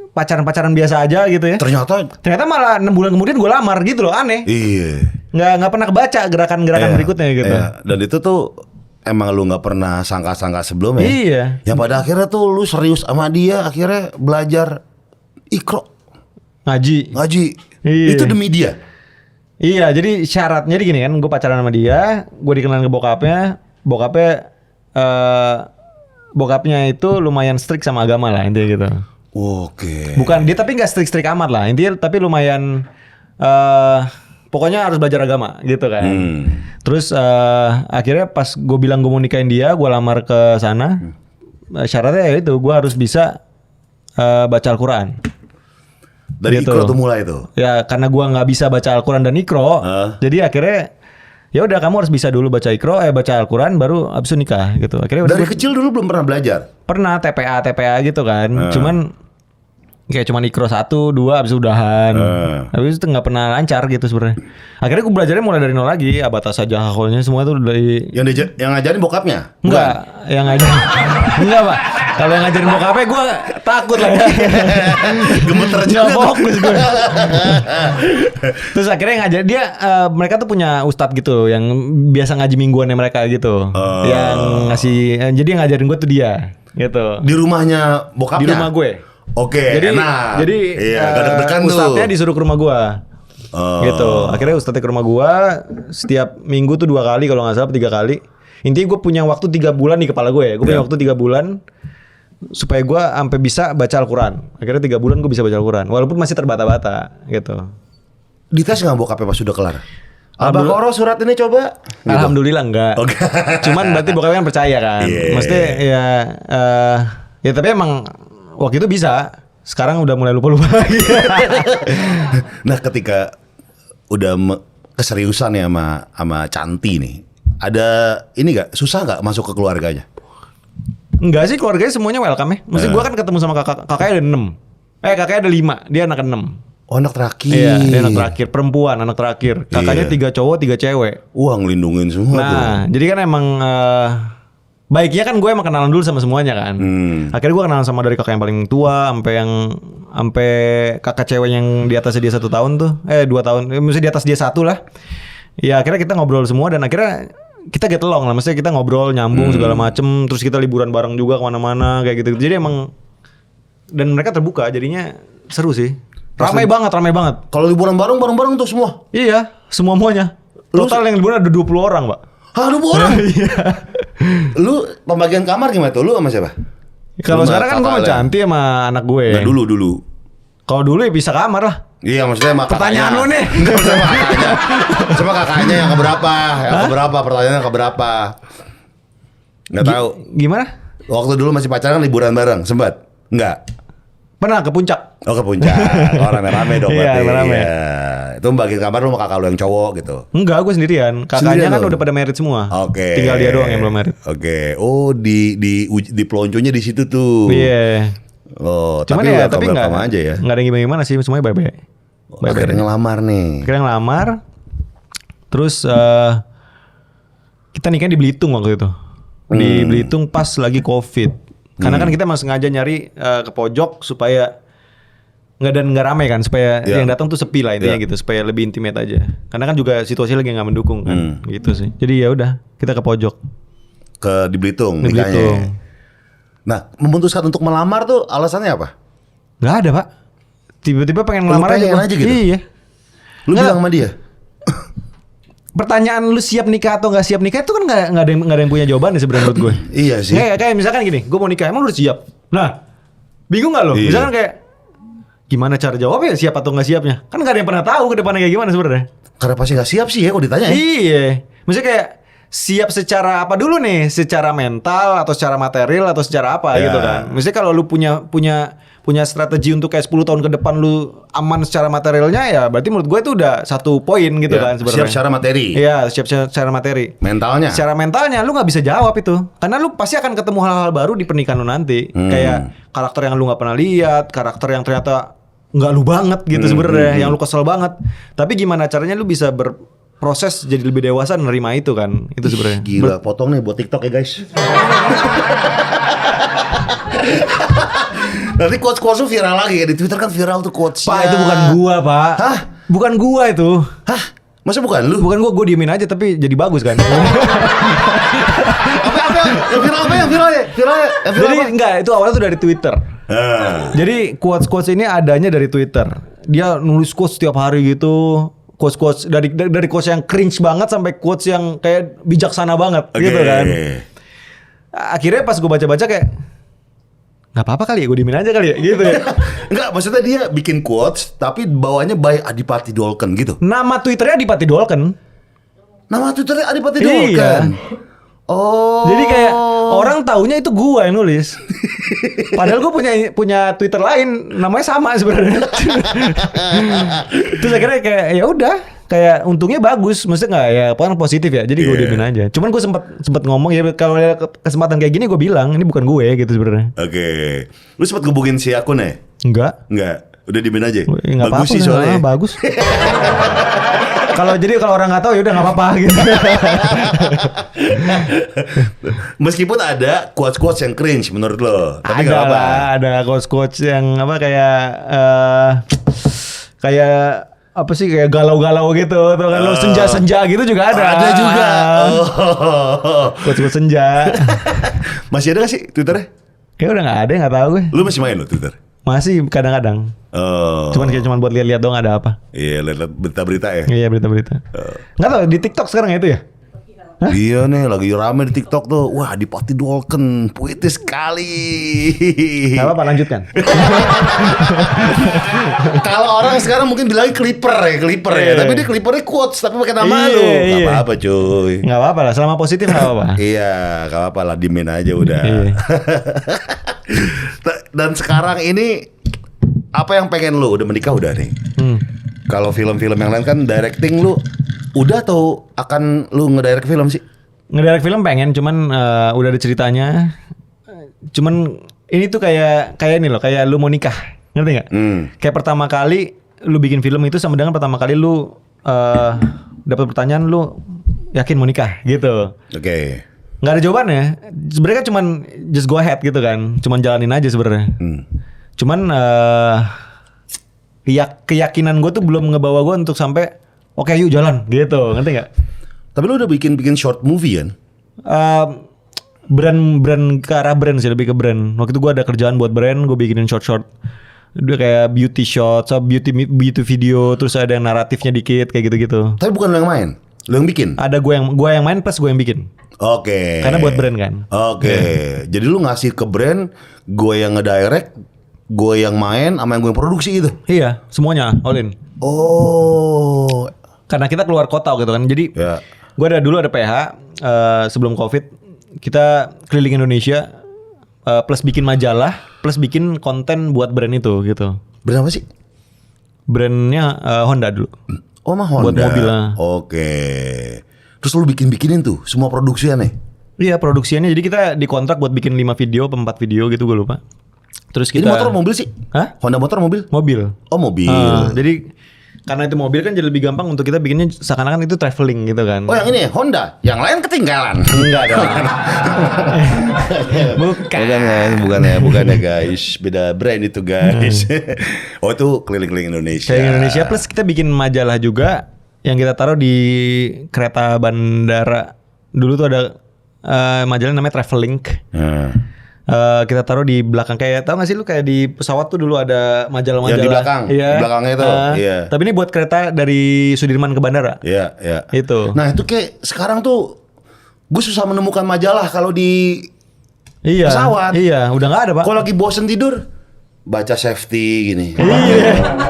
B: pacaran biasa aja gitu ya. Ternyata malah 6 bulan kemudian gue lamar gitu loh, aneh.
A: Iya.
B: Nggak pernah kebaca gerakan-gerakan berikutnya gitu.
A: Dan itu tuh emang lu nggak pernah sangka-sangka sebelumnya.
B: Iya.
A: Yang pada akhirnya tuh lu serius sama dia, akhirnya belajar ikro.
B: Ngaji. Iya.
A: Itu demi dia.
B: Iya, jadi syaratnya gini kan, gue pacaran sama dia, gue dikenalin ke bokapnya itu lumayan strict sama agama lah intinya gitu.
A: Oke.
B: Bukan dia tapi nggak strict amat lah intinya, tapi lumayan pokoknya harus belajar agama gitu kan. Terus akhirnya pas gue bilang gue mau nikahin dia, gue lamar ke sana, syaratnya ya itu gue harus bisa baca Al-Quran.
A: Dari
B: gitu.
A: ikro tuh mulai tuh.
B: Ya karena gua nggak bisa baca Al-Quran dan ikro, jadi akhirnya ya udah kamu harus bisa dulu baca ikro, baca Al-Quran baru abis itu nikah gitu. Akhirnya
A: dari kecil dulu belum pernah belajar.
B: Pernah TPA gitu kan, cuman kayak cuman ikro 1, 2 abis itu udahan. Habis itu nggak pernah lancar gitu sebenarnya. Akhirnya gua belajarnya mulai dari nol lagi, abata saja hakolnya semua tuh dari.
A: Yang ngajarin bokapnya?
B: Enggak, yang ngajarin. Enggak pak. Kalau yang ngajarin bokapnya gue takut lah ya.
A: Gemeter juga.
B: Gak fokus gue. Terus akhirnya ngajar dia, mereka tuh punya ustadz gitu yang biasa ngaji mingguannya mereka gitu. Yang ngasih, jadi yang ngajarin gue tuh dia gitu.
A: Di rumahnya bokapnya?
B: Di rumah gue.
A: Oke, enak.
B: Jadi
A: gak deg-degan tuh.
B: Ustadznya disuruh ke rumah gue. Gitu. Akhirnya ustadznya ke rumah gue setiap minggu tuh 2 kali kalau nggak salah 3 kali. Intinya gue punya waktu 3 bulan di kepala gue ya. Gue punya waktu 3 bulan supaya gue sampai bisa baca Al-Quran. Akhirnya 3 bulan gue bisa baca Al-Quran, walaupun masih terbata-bata gitu.
A: Dites nggak bokapnya pas sudah kelar? Al-Baqarah surat ini coba. Gitu.
B: Alhamdulillah enggak. Cuman berarti bokapnya kan percaya kan. Maksudnya ya tapi emang waktu itu bisa. Sekarang udah mulai lupa-lupa lagi.
A: Nah ketika udah keseriusan ya sama Canti nih, ada ini nggak susah nggak masuk ke keluarganya?
B: Enggak sih, keluarganya semuanya welcome ya. Maksudnya gue kan ketemu sama kakaknya ada 6. Kakaknya ada 5, dia anak 6.
A: Oh anak terakhir.
B: Iya, dia anak terakhir, perempuan anak terakhir. Kakaknya 3 cowok 3 cewek.
A: Wah ngelindungin semua tuh.
B: Nah, jadi kan emang baiknya kan gue emang kenalan dulu sama semuanya kan. Akhirnya gue kenalan sama dari kakak yang paling tua sampai kakak cewek yang di atasnya dia 1 tahun tuh. 2 tahun, mesti di atas dia 1 lah. Ya akhirnya kita ngobrol semua dan akhirnya kita get along lah, maksudnya kita ngobrol nyambung segala macem, terus kita liburan bareng juga kemana-mana kayak gitu. Jadi emang dan mereka terbuka, jadinya seru sih. Ramai banget.
A: Kalau liburan bareng tuh semua?
B: Iya, semuanya. Total yang liburan ada 20 orang, Pak.
A: Hah, 20 orang?
B: Iya.
A: Lu pembagian kamar gimana tuh? Lu sama siapa?
B: Kalau sekarang kan gue sama Canti sama anak gue.
A: Nah dulu.
B: Kalau dulu ya bisa kamar lah.
A: Iya maksudnya sama
B: pertanyaan lu nih.
A: Enggak sama kakaknya. Sama kakaknya yang keberapa? Pertanyaannya keberapa? Nggak tahu.
B: Gimana?
A: Waktu dulu masih pacaran liburan bareng, sempat? Enggak.
B: Pernah ke puncak.
A: Oh ke puncak, rame-rame dong
B: Iya,
A: berarti.
B: rame.
A: Iya. Itu bagi kamar lu sama kakak lu yang cowok gitu.
B: Enggak, gue sendirian. Kakaknya
A: Sendirian
B: kan
A: lu?
B: udah pada married semua.
A: Oke.
B: Tinggal dia doang yang belum married.
A: Oke. Oh di pelonconya di situ tuh.
B: Iya.
A: Oh,
B: Cuman
A: tapi
B: ya, tapi nggak
A: aja ya.
B: nggak ada yang gimana sih, semuanya baik-baik.
A: Akhirnya ngelamar nih.
B: Akhirnya ngelamar. Terus kita nikah di Belitung waktu itu. Di Belitung pas lagi COVID. Karena kan kita emang sengaja nyari ke pojok supaya nggak rame kan, supaya yang datang tuh sepi lah intinya gitu, supaya lebih intimate aja. Karena kan juga situasi lagi nggak mendukung kan, gitu sih. Jadi ya udah, kita ke pojok.
A: Di Belitung
B: Di
A: nikahnya.
B: Belitung.
A: Nah, memutuskan untuk melamar tuh alasannya apa?
B: Nggak ada pak. Tiba-tiba pengen ngelamar
A: pengen
B: aja.
A: aja gitu?
B: Iya.
A: Lu
B: Nggak.
A: bilang sama dia?
B: Pertanyaan lu siap nikah atau nggak siap nikah itu kan nggak ada yang punya jawaban nih sebenarnya menurut gue.
A: Iya sih.
B: Kayak misalkan gini, gue mau nikah, emang lu udah siap? Nah, bingung nggak lo?
A: Iya.
B: Misalkan kayak gimana cara jawabnya siap atau nggak siapnya? Kan nggak ada yang pernah tahu ke depannya kayak gimana sebenarnya.
A: Karena pasti gak siap sih ya kalau ditanya ya.
B: Iya, maksudnya kayak siap secara apa dulu nih? Secara mental atau secara material atau secara apa
A: Ya.
B: gitu kan? Misalnya kalau lu punya strategi untuk kayak 10 tahun ke depan lu aman secara materialnya ya berarti menurut gue itu udah satu poin gitu
A: Ya,
B: kan sebenarnya.
A: siap secara materi.
B: Iya, siap secara materi.
A: Mentalnya.
B: Secara mentalnya lu nggak bisa jawab itu. Karena lu pasti akan ketemu hal-hal baru di pernikahan lu nanti. Kayak karakter yang lu nggak pernah lihat, karakter yang ternyata nggak lu banget gitu sebenarnya, yang lu kesel banget. Tapi gimana caranya lu bisa berproses jadi lebih dewasa nerima itu kan? Itu sebenarnya.
A: Gila, potong nih buat TikTok ya guys. Nanti quotes-quotes lu viral lagi ya. Di Twitter kan viral tuh quotes.
B: Pak, itu bukan gua, Pak.
A: Hah?
B: Bukan gua itu.
A: Hah? Masa bukan lu?
B: Bukan gua diemin aja tapi jadi bagus kan.
A: Yang viral apa? Yang viral ya?
B: Jadi enggak, itu awalnya tuh dari Twitter. Jadi quotes ini adanya dari Twitter. Dia nulis quotes setiap hari gitu. Quotes dari quotes yang cringe banget sampai quotes yang kayak bijaksana banget gitu kan. Akhirnya pas gue baca-baca kayak nggak apa-apa kali ya, gue diemin aja kali ya gitu ya.
A: Enggak, maksudnya dia bikin quotes tapi bawahnya by Adipati Dolken gitu.
B: Nama Twitternya Adipati Dolken.
A: Nama Twitternya Adipati
B: Iya.
A: Dolken. Oh.
B: Jadi kayak orang taunya itu gue yang nulis. Padahal gue punya Twitter lain namanya sama sebenarnya. Terus akhirnya kayak ya udah, kayak untungnya bagus, maksudnya nggak ya kan positif ya. Jadi gue diemin aja. Cuman gue sempat ngomong ya kalau ada kesempatan kayak gini gue bilang ini bukan gue gitu sebenarnya.
A: Oke. Lu sempat hubungin si akun ya?
B: Enggak.
A: Enggak. Udah diemin aja.
B: Nggak
A: Bagus
B: apa-apa,
A: sih soalnya.
B: bagus. Kalau orang nggak tahu ya udah nggak apa-apa gitu.
A: Meskipun ada quotes-quotes yang cringe menurut lo, tapi nggak
B: Ada
A: apa-apa.
B: lah, ada coach yang apa kayak apa sih kayak galau-galau gitu, atau kan lo senja-senja gitu juga ada.
A: Ada juga. Oh.
B: Coach senja.
A: Masih ada gak sih Twitternya?
B: Kayak udah nggak ada, nggak tahu gue.
A: Lu masih main lo Twitter?
B: Masih kadang-kadang.
A: Oh.
B: Cuman buat lihat-lihat doang ada apa.
A: Iya, lihat berita-berita ya.
B: Iya berita-berita. Nggak tahu di TikTok sekarang ya itu ya. Hah?
A: Iya nih, lagi rame di TikTok tuh. Wah, Adipati Dolken, puitis sekali.
B: Nggak apa-apa, lanjutkan.
A: Kalau orang sekarang mungkin bilangnya Clipper ya.
B: Iya.
A: Tapi dia Clippernya quotes, tapi pakai nama
B: Iya,
A: lu. Gak
B: iya.
A: apa-apa cuy.
B: Nggak apa-apa lah, selama positif nggak apa-apa.
A: Iya, gak apa-apa lah, dimin aja udah.
B: Iya.
A: Dan sekarang ini apa yang pengen lu? Udah menikah udah nih. Kalau film-film yang lain kan directing lu udah atau akan lu ngedirect film sih?
B: Ngedirect film pengen, cuman udah ada ceritanya. Cuman ini tuh kayak ini loh, kayak lu mau nikah, ngerti nggak? Kayak pertama kali lu bikin film itu sama dengan pertama kali lu dapat pertanyaan lu yakin mau nikah gitu.
A: Oke.
B: Nggak ada jawabannya. Sebenarnya kan cuman just go ahead gitu kan, cuman jalanin aja sebenarnya. Cuman keyakinan gue tuh belum ngebawa gue untuk sampai oke yuk jalan gitu, ngerti nggak?
A: Tapi lu udah bikin short movie kan?
B: Brand ke arah brand sih, lebih ke brand. Waktu itu gue ada kerjaan buat brand, gue bikinin short. Udah kayak beauty shot, beauty video, terus ada yang naratifnya dikit kayak gitu-gitu.
A: Tapi bukan lu yang main, lu yang bikin?
B: Ada gue yang main plus gue yang bikin.
A: Oke.
B: Karena buat brand kan.
A: Oke. Jadi lu ngasih ke brand, gue yang ngedirect, gue yang main, sama yang gue yang produksi gitu?
B: Iya, semuanya all in.
A: Oh.
B: Karena kita keluar kota gitu kan. Jadi
A: Ya.
B: gue dulu ada PH sebelum COVID, kita keliling Indonesia plus bikin majalah. plus bikin konten buat brand itu gitu.
A: Brand apa sih?
B: Brandnya Honda dulu.
A: Oh mah Honda.
B: Buat mobil lah.
A: Oke. Terus lu bikin-bikinin tuh semua produksiannya?
B: Iya produksiannya, jadi kita dikontrak buat bikin 5 video, 4 video gitu gue lupa. Terus kita.
A: Ini motor mobil sih?
B: Hah?
A: Honda motor mobil?
B: Mobil.
A: Oh mobil.
B: Jadi karena itu mobil kan jadi lebih gampang untuk kita bikinnya seakan-akan itu traveling gitu kan.
A: Oh yang ini Honda, yang lain ketinggalan.
B: Enggak dong.
A: bukan ya guys, beda brand itu guys. Oh itu keliling-keliling Indonesia.
B: Keliling Indonesia plus kita bikin majalah juga yang kita taruh di kereta bandara. Dulu tuh ada majalah namanya Travelink. Kita taruh di belakang, kayak tau gak sih lu kayak di pesawat tuh dulu ada majalah-majalah
A: yang di belakang,
B: iya.
A: Di belakangnya itu. Iya.
B: Tapi ini buat kereta dari Sudirman ke bandara.
A: Iya, iya.
B: Itu.
A: Nah itu kayak sekarang tuh gue susah menemukan majalah kalau di pesawat.
B: Iya, udah nggak ada Pak.
A: Kalau lagi bosen tidur, baca safety gini,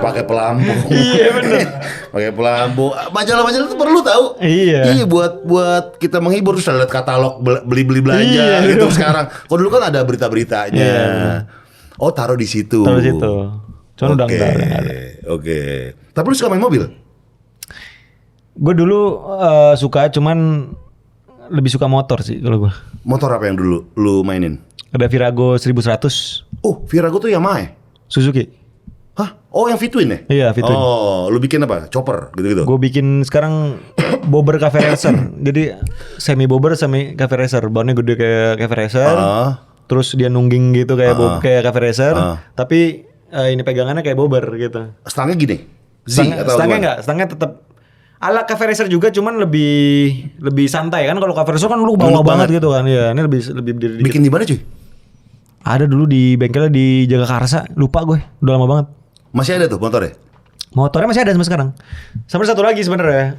A: pakai pelampung.
B: Iya bener.
A: Pakai pelampung. Majalah-majalah itu perlu tahu.
B: Iya.
A: Buat kita menghibur, terus lihat katalog beli belanja gitu sekarang. Kalau dulu kan ada berita-beritanya.
B: Iya.
A: Oh taruh di situ.
B: Taruh di situ. Cuman udah nggak ada.
A: Oke. Tapi lu suka main mobil?
B: Gue dulu suka, cuman lebih suka motor sih kalau gue.
A: Motor apa yang dulu lu mainin?
B: Ada Virago 1100.
A: Oh, Virago tuh Yamaha ya?
B: Suzuki.
A: Hah? Oh, yang V-twin ya?
B: Iya, V-twin.
A: Oh, lu bikin apa? Chopper gitu-gitu?
B: Gue bikin sekarang bobber cafe racer. Jadi semi bobber, semi cafe racer. Bahannya gede kayak cafe racer. Terus dia nungging gitu kayak kayak cafe racer. Tapi ini pegangannya kayak bobber gitu.
A: Stangnya gini?
B: Stangnya enggak, stangnya tetap ala cafe racer juga, cuman lebih santai kan. Kalau cafe racer kan lu bawa banget gitu kan. Iya, ini lebih berdiri.
A: Bikin di mana cuy?
B: Ada dulu di bengkelnya di Jagakarsa, lupa gue, udah lama banget.
A: Masih ada tuh motornya?
B: Motornya masih ada sampai sekarang. Sampai satu lagi sebenarnya,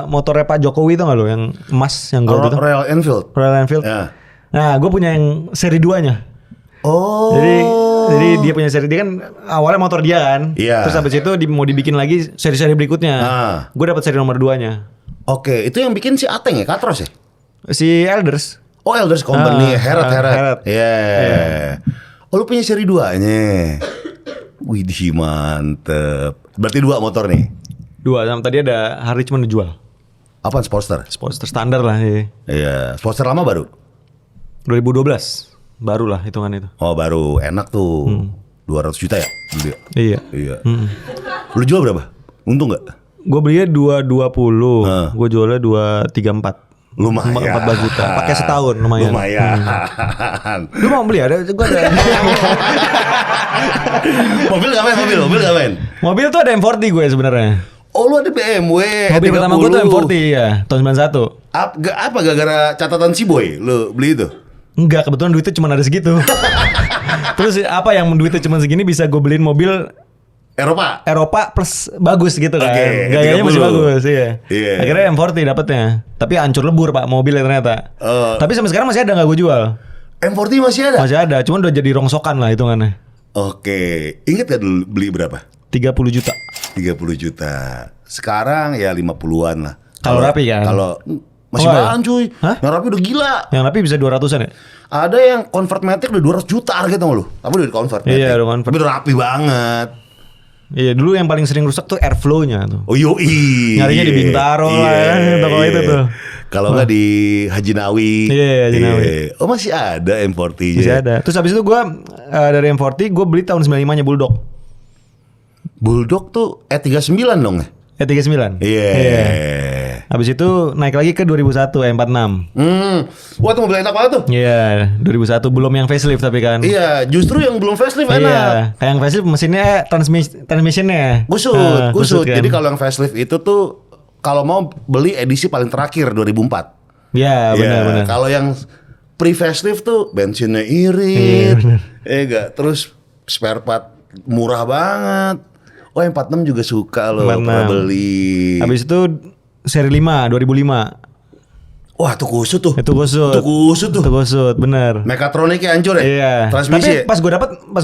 B: motornya Pak Jokowi tuh nggak lo, yang emas, yang gold itu?
A: Royal Enfield.
B: Royal Enfield.
A: Ya.
B: Nah, gue punya yang seri 2-nya.
A: Oh.
B: Jadi dia punya seri, dia kan awalnya motor dia kan.
A: Iya.
B: Terus habis itu mau dibikin lagi seri-seri berikutnya. Gue dapat seri nomor 2-nya.
A: Oke, itu yang bikin si Ateng ya, Katros ya?
B: Si Elders.
A: Oh, Elders Company, Heret.
B: Iya.
A: Oh, lu punya seri 2-nya. Widih, mantep. Berarti 2 motor nih?
B: 2, sama tadi ada Harley cuma dijual.
A: Apaan, Sportster?
B: Sportster standar lah.
A: Iya, Sportster lama baru?
B: 2012. Baru lah hitungan itu.
A: Oh, baru. Enak tuh. 200 juta ya?
B: Iya.
A: Lu jual berapa? Untung gak?
B: Gue belinya 220. Gue jualnya 234.
A: Lumayan.
B: 14 juta. Pakai setahun lumayan. Lu mau beli? Ada gue ada.
A: Mobil gak main?
B: Mobil tuh ada M40 gue sebenarnya.
A: Oh, lu ada BMW.
B: Mobil pertama gue tuh M40 ya, tahun 91.
A: Apa gara-gara catatan si Boy lu beli itu?
B: Enggak, kebetulan duitnya cuma ada segitu. Terus apa yang duitnya cuma segini bisa gue beliin mobil Eropa plus bagus gitu kan. Gayanya masih bagus, iya. Akhirnya M40 dapetnya. Tapi hancur lebur Pak mobilnya ternyata. Tapi sampai sekarang masih ada, nggak gue jual.
A: M40 masih ada?
B: Masih ada, cuman udah jadi rongsokan lah hitungannya.
A: Oke, inget gak dulu beli berapa?
B: 30 juta.
A: 30 juta. Sekarang ya 50-an lah.
B: Kalau rapi kan?
A: Kalau masih mahal cuy.
B: Hah?
A: Yang rapi udah gila.
B: Yang rapi bisa 200-an ya?
A: Ada yang convert matic udah 200 juta harga tau lu. Tapi udah di convert matic.
B: Iya, udah convert.
A: Tapi udah rapi banget.
B: Iya, dulu yang paling sering rusak tuh airflow-nya tuh.
A: Oh yoi.
B: Nyarinya di Bintaro lah, toko itu tuh.
A: Kalau nggak di Haji Nawi.
B: Iya, Haji Nawi.
A: Oh masih ada M40-nya.
B: Masih ada. Terus habis itu gue dari M40 gue beli tahun 95-nya Bulldog.
A: Bulldog tuh E39 dong ya?
B: E39.
A: Iya.
B: Habis itu naik lagi ke 2001 E46.
A: Wah itu mobil enak banget tuh.
B: Iya, 2001 belum yang facelift tapi kan.
A: Iya, justru yang belum facelift enak.
B: Iya, kayak yang facelift mesinnya transmissionnya
A: kusut.
B: Kan?
A: Jadi kalau yang facelift itu tuh kalau mau beli edisi paling terakhir 2004.
B: Iya, benar.
A: Kalau yang pre facelift tuh bensinnya irit. Enggak, terus spare part murah banget. Oh, yang 46 juga suka loh, pernah beli.
B: Habis itu seri 5 2005.
A: Wah, tuh kusut tuh.
B: Itu kusut, bener.
A: Mekatroniknya hancur ya?
B: Iya.
A: Transmisi.
B: Tapi pas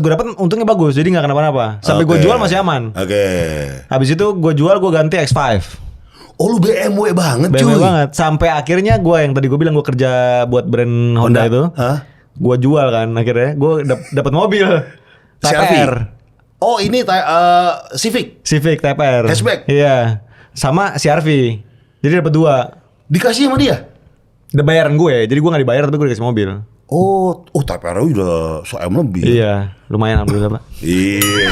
B: gue dapat untungnya bagus, jadi nggak kenapa-napa. Sampai gue jual masih aman.
A: Oke.
B: Habis itu gue jual, gue ganti X5.
A: Oh, lu BMW banget cuy.
B: BMW banget. Sampai akhirnya gue yang tadi gue bilang gue kerja buat brand Honda itu. Gue jual kan akhirnya. Gue dapat mobil. TPR.
A: Oh ini Civic
B: TPR.
A: Hatchback.
B: Iya. Sama CR-V. Jadi dapat 2.
A: Dikasih sama dia?
B: Udah bayaran gue. Jadi gue gak dibayar tapi gue dikasih mobil.
A: Oh TPR udah 1M lebih.
B: Iya. Lumayan alhamdulillah Pak.
A: Iya.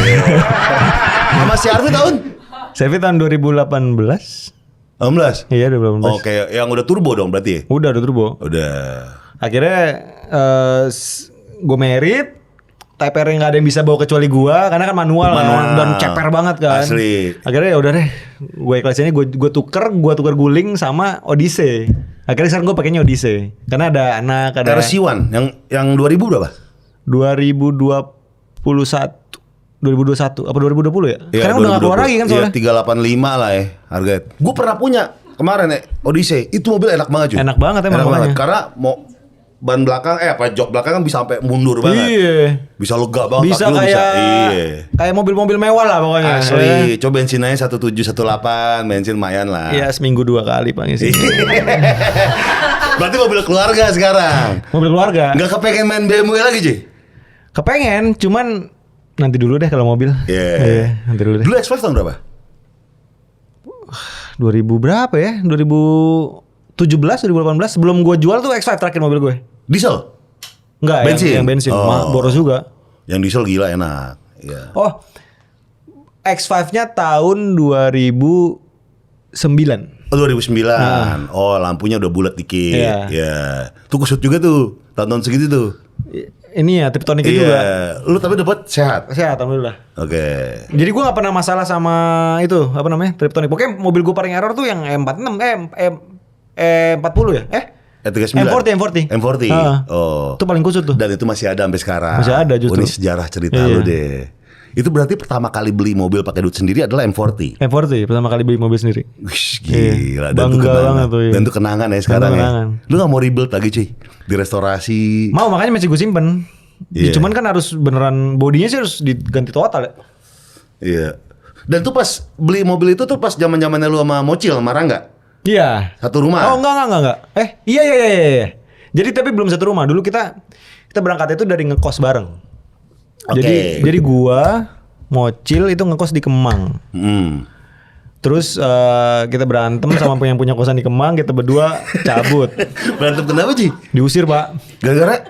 A: Sama CR-V tahun?
B: CR-V tahun 2018.
A: 18?
B: Iya 2018.
A: Oke, yang udah turbo dong berarti?
B: Udah turbo.
A: Udah.
B: Akhirnya gue merit. TPR yang gak ada yang bisa bawa kecuali gue. Karena kan manual. Kan, dan ceper banget kan.
A: Asli.
B: Akhirnya ya udah deh. Gue ikhlasinnya gue tuker guling sama Odyssey. Akhirnya sekarang gue pakainya Odyssey. Karena ada anak, ada
A: RC1 yang 2000 berapa?
B: 2021 apa 2020 ya? Karena udah gak keluar lagi kan soalnya.
A: Iya 385 lah ya harga. Gue pernah punya kemarin Odyssey. Itu mobil enak banget cuy.
B: Enak banget emang.
A: Enak banget. Karena mau ban belakang jok belakang kan bisa sampai mundur banget.
B: Iya.
A: Bisa lega banget.
B: Bisa kayak kayak mobil-mobil mewah lah pokoknya.
A: Asli. Coba bensin aja 1718, bensin lumayan lah.
B: Iya seminggu 2 kali Pak ngisi.
A: Berarti mobil keluarga sekarang.
B: Mobil keluarga.
A: Nggak kepengen main BMW lagi cuy?
B: Kepengen, cuman nanti dulu deh kalau mobil.
A: Iya.
B: Nanti dulu deh.
A: Dulu X5 tahun berapa?
B: 2000 berapa ya? 2017, 2018 sebelum gue jual tuh X5 terakhir mobil gue.
A: Diesel?
B: Enggak,
A: bensin?
B: Yang bensin. Boros juga.
A: Yang diesel gila enak. Iya.
B: Oh, X5-nya tahun 2009.
A: Oh 2009. Oh lampunya udah bulat dikit.
B: Iya.
A: Ya. Tuh kusut juga tuh. Tahun-tahun segitu tuh.
B: Ini ya Tiptoniknya
A: Iya.
B: juga.
A: Lu tapi dapat sehat.
B: Sehat alhamdulillah.
A: Oke.
B: Jadi gue gak pernah masalah sama itu apa namanya Triptonic. Pokoknya mobil gue paling error tuh yang M46 40 ya?
A: M39.
B: M40.
A: M40. Oh.
B: Itu paling kusut tuh.
A: Dan itu masih ada sampai sekarang.
B: Masih ada justru.
A: Oh, ini sejarah cerita
B: Iya.
A: lu deh. Itu berarti pertama kali beli mobil pakai duit sendiri adalah M40.
B: M40 pertama kali beli mobil sendiri.
A: Wih, gila. Dan
B: Bangga
A: itu kenangan.
B: banget tuh, iya.
A: Dan itu kenangan ya sekarang
B: Kenangan.
A: ya. Lu gak mau rebuild lagi cuy? Direstorasi.
B: Mau makanya masih gue simpen.
A: Iya.
B: Cuman kan harus beneran bodinya sih harus diganti total ya.
A: Iya. Dan tuh pas beli mobil itu tuh pas zaman-zamannya lu sama Mocil sama Rangga.
B: Iya.
A: Satu rumah.
B: Oh enggak. Iya. Jadi tapi belum satu rumah. Dulu kita berangkat itu dari ngekos bareng.
A: Oke.
B: Jadi gua Mocil itu ngekos di Kemang. Terus kita berantem sama yang punya kosan di Kemang, kita berdua cabut.
A: Berantem kenapa Ci?
B: Diusir Pak.
A: Gara-gara?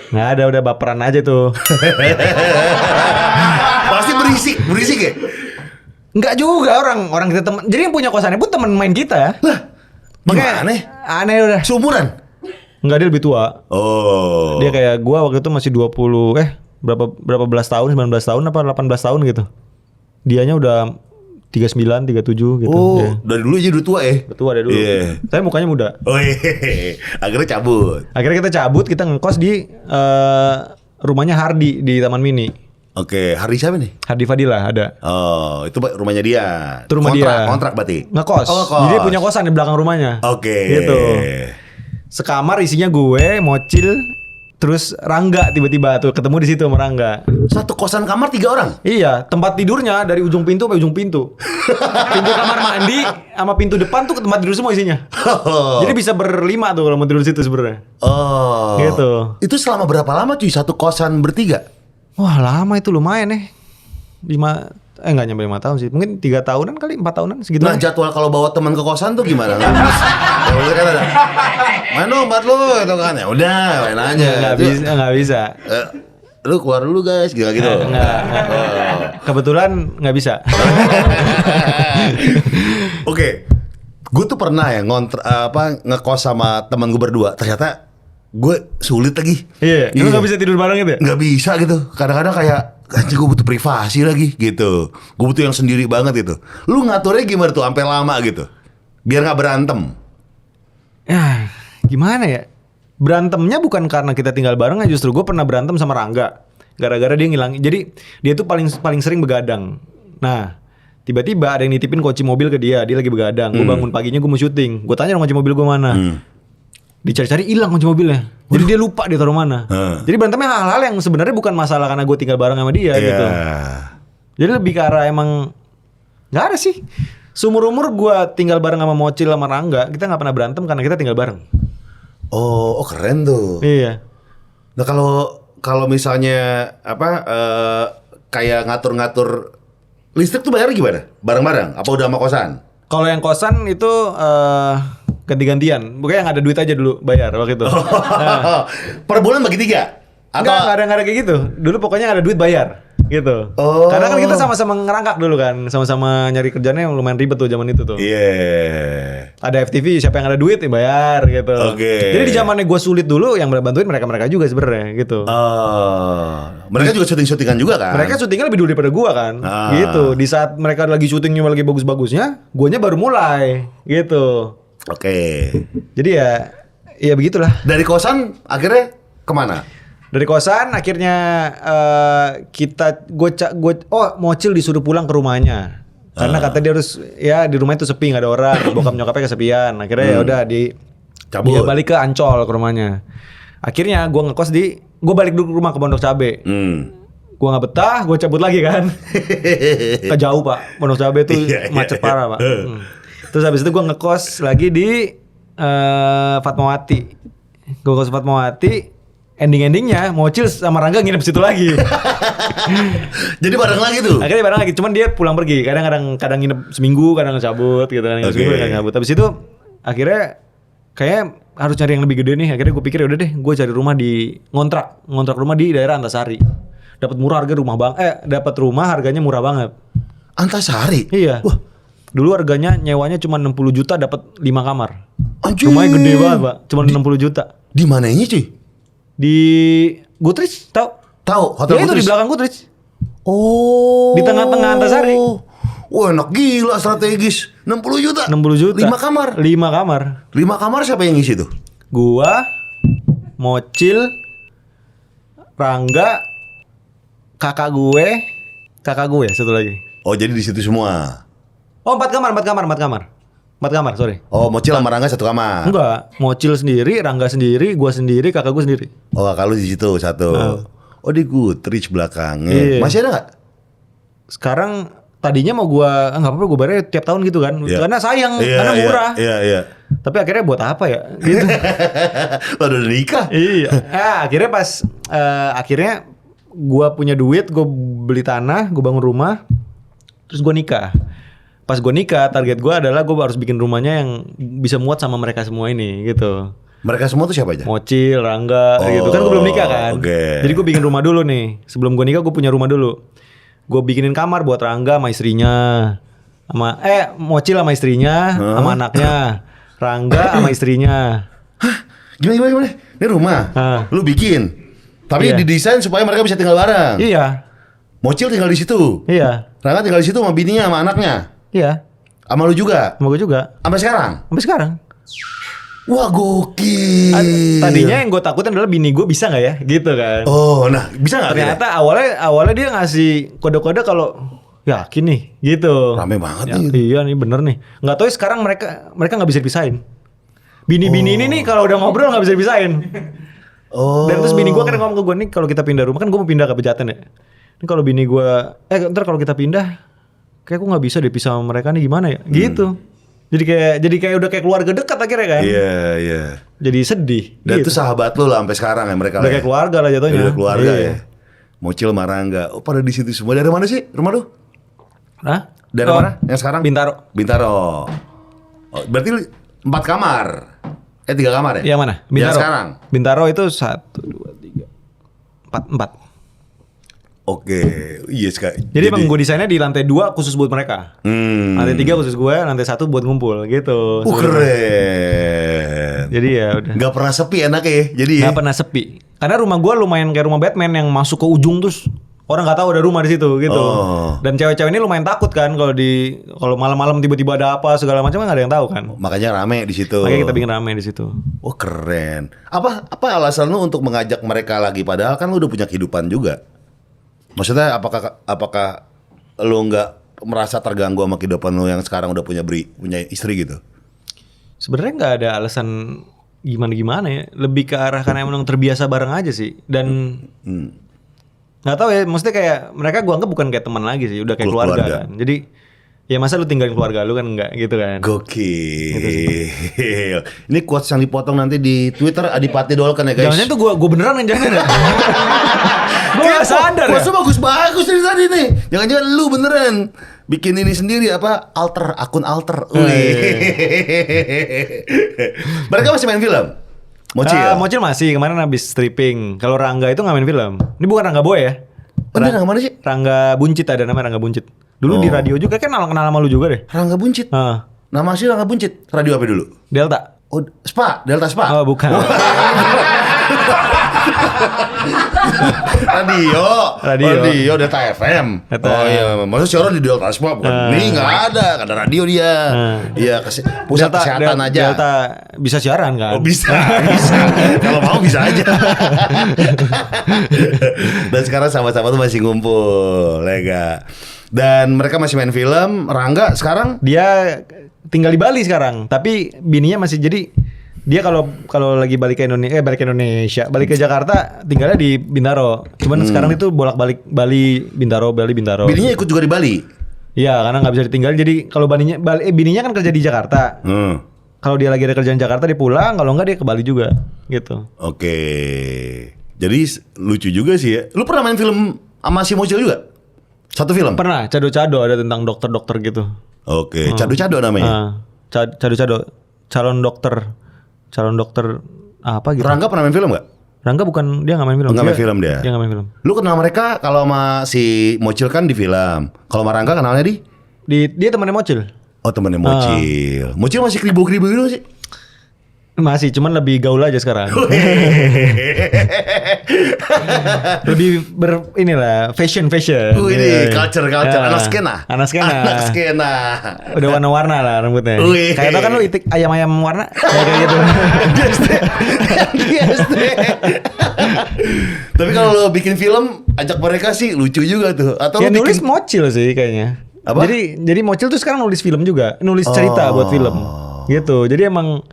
B: Nggak ada, udah baperan aja tuh.
A: Pasti berisik ya?
B: Enggak juga orang kita teman. Jadi yang punya kosannya pun teman main kita.
A: Lah, gimana?
B: Aneh udah.
A: Seumuran?
B: Enggak, dia lebih tua.
A: Oh.
B: Dia kayak gua waktu itu masih 20 berapa belas tahun, 19 tahun apa 18 tahun gitu. Dianya udah 39, 37 gitu.
A: Oh,
B: ya.
A: dari dulu aja udah tua ya?
B: Udah tua dari dulu.
A: Iya.
B: Tapi mukanya muda.
A: Oh iya. Akhirnya cabut.
B: Akhirnya kita cabut, kita ngekos di rumahnya Hardi di Taman Mini.
A: Oke, Hardi siapa nih?
B: Hardi Fadilah ada.
A: Oh, itu rumahnya dia.
B: Itu rumah dia.
A: Kontrak berarti?
B: Ngekos.
A: Oh, ngekos.
B: Jadi dia punya kosan di belakang rumahnya.
A: Oke.
B: Gitu. Sekamar isinya gue, Mocil, terus Rangga tiba-tiba tuh ketemu di situ sama Rangga.
A: Satu kosan kamar 3 orang?
B: Iya, tempat tidurnya dari ujung pintu sampai ujung pintu. Pintu kamar mandi sama pintu depan tuh tempat tidur semua isinya. Jadi bisa berlima tuh kalau mau tidur di situ sebenarnya.
A: Oh.
B: Gitu.
A: Itu selama berapa lama cuy satu kosan bertiga?
B: Wah, lama itu lumayan ya. 5 enggak nyampe 5 tahun sih. Mungkin 3 tahunan kali, 4 tahunan segitu.
A: Nah, jadwal kalau bawa teman ke kosan tuh gimana? Ya udah kan ada. Main dong buat lu itu kan. Ya udah, main aja.
B: Enggak bisa.
A: Lu keluar dulu guys, gitu.
B: Enggak. Kebetulan nggak bisa.
A: Oke. Gue tuh pernah ya ngekos sama teman gue berdua. Ternyata gue sulit lagi.
B: Iya. Lu nggak bisa tidur bareng gitu ya?
A: Nggak bisa gitu. Kadang-kadang kayak anjir gue butuh privasi lagi gitu. Gue butuh yang sendiri banget gitu. Lu ngaturnya gimana tuh sampai lama gitu? Biar nggak berantem.
B: Ya, gimana ya? Berantemnya bukan karena kita tinggal bareng, justru gue pernah berantem sama Rangga. Gara-gara dia ngilang. Jadi dia tuh paling sering begadang. Nah, tiba-tiba ada yang nitipin kunci mobil ke dia. Dia lagi begadang. Gue bangun paginya gue mau syuting. Gue tanya kunci mobil gue mana. Dicari-cari hilang kunci mobilnya. Jadi dia lupa dia taruh mana. Jadi berantemnya hal-hal yang sebenarnya bukan masalah karena gue tinggal bareng sama dia gitu. Jadi lebih ke arah emang nggak ada sih. Seumur-umur gue tinggal bareng sama Mocil sama Rangga, kita nggak pernah berantem karena kita tinggal bareng.
A: Oh keren tuh.
B: Iya.
A: Nah kalau misalnya kayak ngatur-ngatur listrik tuh bayarnya gimana? Bareng-bareng? Apa udah sama kosan?
B: Kalau yang kosan itu ganti-gantian. Pokoknya yang ada duit aja dulu bayar waktu itu.
A: Per bulan bagi 3? Atau
B: Enggak ada kayak gitu. Dulu pokoknya yang ada duit bayar gitu.
A: Oh.
B: Karena kan kita sama-sama ngerangkak dulu kan, sama-sama nyari kerjanya yang lumayan ribet tuh zaman itu tuh.
A: Iya.
B: Ada FTV, siapa yang ada duit ya bayar gitu.
A: Oke.
B: Jadi di zamannya gue sulit dulu, yang bantuin mereka juga sebenarnya gitu.
A: Mereka juga syuting-syutingan juga kan?
B: Mereka syutingnya lebih dulu daripada gue kan, gitu. Di saat mereka lagi syutingnya lagi bagus-bagusnya, guanya baru mulai gitu.
A: Oke.
B: Jadi ya begitulah.
A: Dari kosan akhirnya kemana?
B: Dari kosan akhirnya Mocil disuruh pulang ke rumahnya. Karena kata dia harus di rumah itu sepi, nggak ada orang, bokap nyokapnya kesepian. Akhirnya ya udah
A: cabut.
B: dia balik ke Ancol ke rumahnya. Akhirnya gue ngekos gue balik dulu ke rumah ke Pondok Cabe. Gue nggak betah, gue cabut lagi kan. Jauh pak, Pondok Cabe itu macet parah pak. Terus habis itu gue ngekos lagi di Fatmawati. Gue ngekos Fatmawati. Ending-endingnya Mocil sama Rangga nginep situ lagi.
A: Jadi bareng lagi tuh?
B: Akhirnya bareng lagi, cuman dia pulang pergi. Kadang nginep seminggu, kadang cabut gitu kan. Seminggu kadang cabut. Habis itu akhirnya kayak harus cari yang lebih gede nih. Akhirnya gue pikir udah deh, gue cari rumah di ngontrak rumah di daerah Antasari. Dapat murah harga dapat rumah harganya murah banget.
A: Antasari?
B: Iya. Wah. Dulu harganya nyewanya cuma 60 juta dapat 5 kamar.
A: Anjir.
B: Rumahnya gede banget, Pak. Cuma 60 juta.
A: Di mananya, cuy?
B: Di Goodrich, tahu?
A: Hotel
B: ya, itu
A: Goodrich.
B: di belakang Goodrich.
A: Oh.
B: Di tengah-tengah Antasari.
A: Wah, enak gila, strategis. 60 juta.
B: 60 juta.
A: 5 kamar.
B: 5 kamar.
A: 5 kamar siapa yang ngisi tuh?
B: Gua, Mocil, Rangga, kakak gue satu lagi.
A: Oh, jadi di situ semua.
B: Oh, 4 kamar, sorry.
A: Oh, Mocil sama Rangga satu kamar.
B: Enggak, Mocil sendiri, Rangga sendiri, gua sendiri, kakak gue sendiri.
A: Oh, kalau di situ satu. Oh, di Goodrich belakangnya.
B: Iya.
A: Masih ada nggak?
B: Sekarang tadinya mau gua nggak apa-apa gue bayar tiap tahun gitu kan.
A: Iya.
B: Karena sayang,
A: Iya,
B: karena murah.
A: Iya.
B: Tapi akhirnya buat apa ya? Gitu.
A: Udah nikah.
B: Iya. Akhirnya pas akhirnya gua punya duit, gue beli tanah, gue bangun rumah, terus gue nikah. Pas gue nikah, target gue adalah gue harus bikin rumahnya yang bisa muat sama mereka semua ini gitu.
A: Mereka semua tuh siapa aja?
B: Mocil, Rangga, gitu kan gue belum nikah kan.
A: Okay.
B: Jadi gue bikin rumah dulu nih. Sebelum gue nikah gue punya rumah dulu. Gue bikinin kamar buat Rangga sama istrinya, Mocil sama istrinya, sama anaknya, Rangga sama istrinya.
A: Hah? Gimana? Ini rumah, lu bikin, tapi
B: Iya.
A: didesain supaya mereka bisa tinggal bareng.
B: Iya.
A: Mocil tinggal di situ.
B: Iya.
A: Rangga tinggal di situ sama bininya sama anaknya.
B: Iya.
A: Sama lu juga.
B: Sama gue juga.
A: Sampai sekarang.
B: Sampai sekarang.
A: Wah, gokil.
B: Tadinya yang gue takutin adalah bini gue bisa nggak ya, gitu kan.
A: Oh, nah bisa nggak?
B: Ternyata awalnya dia ngasih kode-kode kalau yakin nih, gitu.
A: Rame banget
B: Ya,
A: nih.
B: iya nih bener nih. Nggak tahu ya sekarang mereka nggak bisa dipisahin. Bini-bini ini nih kalau udah ngobrol nggak bisa dipisahin.
A: Oh.
B: Dan terus bini gue kan ngomong ke gue nih, kalau kita pindah rumah kan gue mau pindah ke Pejaten ya. Ini kalau bini gue, ntar kalau kita pindah, kayak gue nggak bisa dipisah sama mereka nih gimana ya, gitu. Jadi kayak udah kayak keluarga dekat akhirnya kan.
A: Iya.
B: Jadi sedih.
A: Dan
B: gitu.
A: itu sahabat lu lah sampai sekarang ya mereka.
B: Udah kayak keluarga lah jatuhnya.
A: Udah keluarga
B: Iya.
A: ya. Mocil sama Rangga. Oh, pada di situ semua. Dari mana sih rumah lu?
B: Hah?
A: Dari mana? Yang sekarang?
B: Bintaro.
A: Oh, berarti 4 kamar. 3 kamar ya?
B: Yang mana? Bintaro.
A: Yang sekarang.
B: Bintaro itu 1, 2, 3, 4.
A: Oke, iya sekali.
B: Jadi emang gue desainnya di lantai 2 khusus buat mereka. Lantai 3 khusus gue, lantai 1 buat ngumpul gitu.
A: Keren.
B: Jadi ya udah.
A: Gak pernah sepi enaknya ya. Jadi
B: Gak pernah sepi. Karena rumah gue lumayan kayak rumah Batman yang masuk ke ujung terus orang nggak tahu ada rumah di situ gitu. Dan cewek-cewek ini lumayan takut kan kalau malam-malam tiba-tiba ada apa segala macam kan nggak ada yang tahu kan.
A: Makanya rame di situ.
B: Makanya kita bikin rame di situ.
A: Oh, keren. Apa alasan lu untuk mengajak mereka lagi padahal kan lu udah punya kehidupan juga? Maksudnya apakah lu nggak merasa terganggu sama kehidupan lu yang sekarang udah punya istri gitu?
B: Sebenarnya nggak ada alasan gimana ya. Lebih ke arah karena emang terbiasa bareng aja sih. Dan nggak tahu ya. Maksudnya kayak mereka gua anggap bukan kayak teman lagi sih. Udah kayak keluarga kan. Jadi Ya masa lu tinggalin keluarga lu kan enggak gitu kan.
A: Gokil. Ini quotes yang dipotong nanti di Twitter Adipati Dolken ya guys.
B: Jangan-jangan tuh gua beneran yang jangan ya. Gua gak sadar ya.
A: Quotesnya bagus-bagus dari tadi nih. Jangan-jangan lu beneran bikin ini sendiri apa akun alter. Mereka masih main film?
B: Mocil masih, kemarin habis stripping. Kalau Rangga itu nggak main film. Ini bukan Rangga Boy ya.
A: Rangga mana sih?
B: Rangga Buncit, ada namanya Rangga Buncit. Dulu di radio juga kan kenal sama lu juga deh.
A: Rangga Buncit. Nama sih Rangga Buncit. Radio apa dulu?
B: Delta.
A: Oh, Spa, Delta Spa.
B: Oh, bukan.
A: Radio Delta FM. Oh iya, maksud siaran di Delta Spa bukan. Ini nggak ada radio dia. Iya, pusat kesehatan aja.
B: Delta bisa siaran kan?
A: Oh, bisa. Kalau mau bisa aja. Dan sekarang sama-sama tuh masih ngumpul, lega. Dan mereka masih main film. Rangga sekarang
B: dia tinggal di Bali sekarang, tapi bininya masih, jadi dia kalau lagi balik ke Indonesia, balik ke Jakarta, tinggalnya di Bintaro. Cuman sekarang itu bolak-balik Bali Bintaro.
A: Bininya ikut juga di Bali.
B: Iya, karena nggak bisa ditinggal. Jadi kalau bininya kan kerja di Jakarta. Kalau dia lagi ada kerjaan Jakarta dia pulang, kalau enggak dia ke Bali juga gitu.
A: Oke. Jadi lucu juga sih ya. Lu pernah main film sama si Mocil juga? Satu film?
B: Pernah, Cado-Cado, ada tentang dokter-dokter gitu.
A: Oke, Cado-Cado namanya.
B: Cado-Cado, calon dokter apa gitu.
A: Rangga pernah main film gak?
B: Rangga bukan, dia gak main film.
A: Nggak main film dia?
B: Dia gak main film.
A: Lu kenal mereka kalau sama si Mocil kan di film. Kalau sama Rangga kenalnya
B: dia temannya Mocil.
A: Oh, temannya Mocil. Mocil masih kribo-kribo gitu sih?
B: Masih, cuman lebih gaul aja sekarang. Lebih inilah fashion.
A: Ini culture, anak skena.
B: Udah warna-warna lah rambutnya. Kayak tau kan lu itik ayam-ayam warna kayak gitu.
A: Tapi kalau lo bikin film ajak mereka sih lucu juga tuh. Atau
B: ya
A: lo
B: nulis Mocil sih kayaknya.
A: Apa?
B: Jadi Mocil tuh sekarang nulis film juga, nulis cerita buat film. Gitu. Jadi emang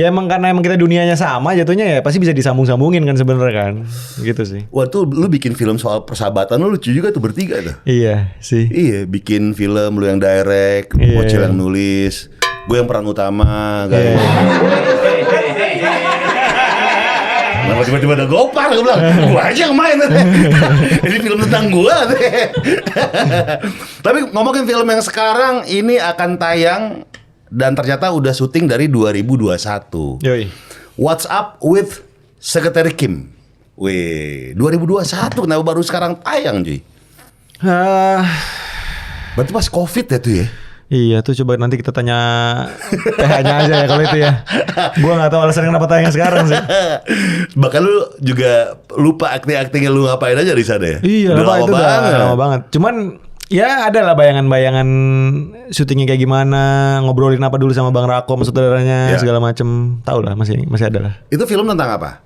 B: karena kita dunianya sama jatuhnya ya pasti bisa disambung-sambungin kan sebenarnya kan. Gitu sih.
A: Wah, tuh lu bikin film soal persahabatan lu lucu juga tuh bertiga tuh.
B: Iya sih.
A: Iya, bikin film lu yang direct, Mocil yang nulis, gue yang peran utama, guys. Kenapa tiba-tiba ada Gopar, gue bilang, gue aja yang main. Ini film tentang gue. Tapi ngomongin film yang sekarang ini akan tayang dan ternyata udah syuting dari 2021.
B: Yoi.
A: What's Up with Secretary Kim. Wih, 2021 kenapa baru sekarang tayang, cuy? Berarti pas Covid ya tuh ya?
B: Iya tuh, coba nanti kita tanya PH-nya aja ya kalau itu ya. Gua nggak tahu alasan kenapa tayang sekarang sih.
A: Bahkan lu juga lupa aktingnya lu ngapain aja di sana ya?
B: Iya,
A: udah
B: lama banget. Cuman ya ada lah bayangan-bayangan syutingnya kayak gimana, ngobrolin apa dulu sama Bang Rako, saudaranya, segala macem. Tahu lah, masih ada lah.
A: Itu film tentang apa?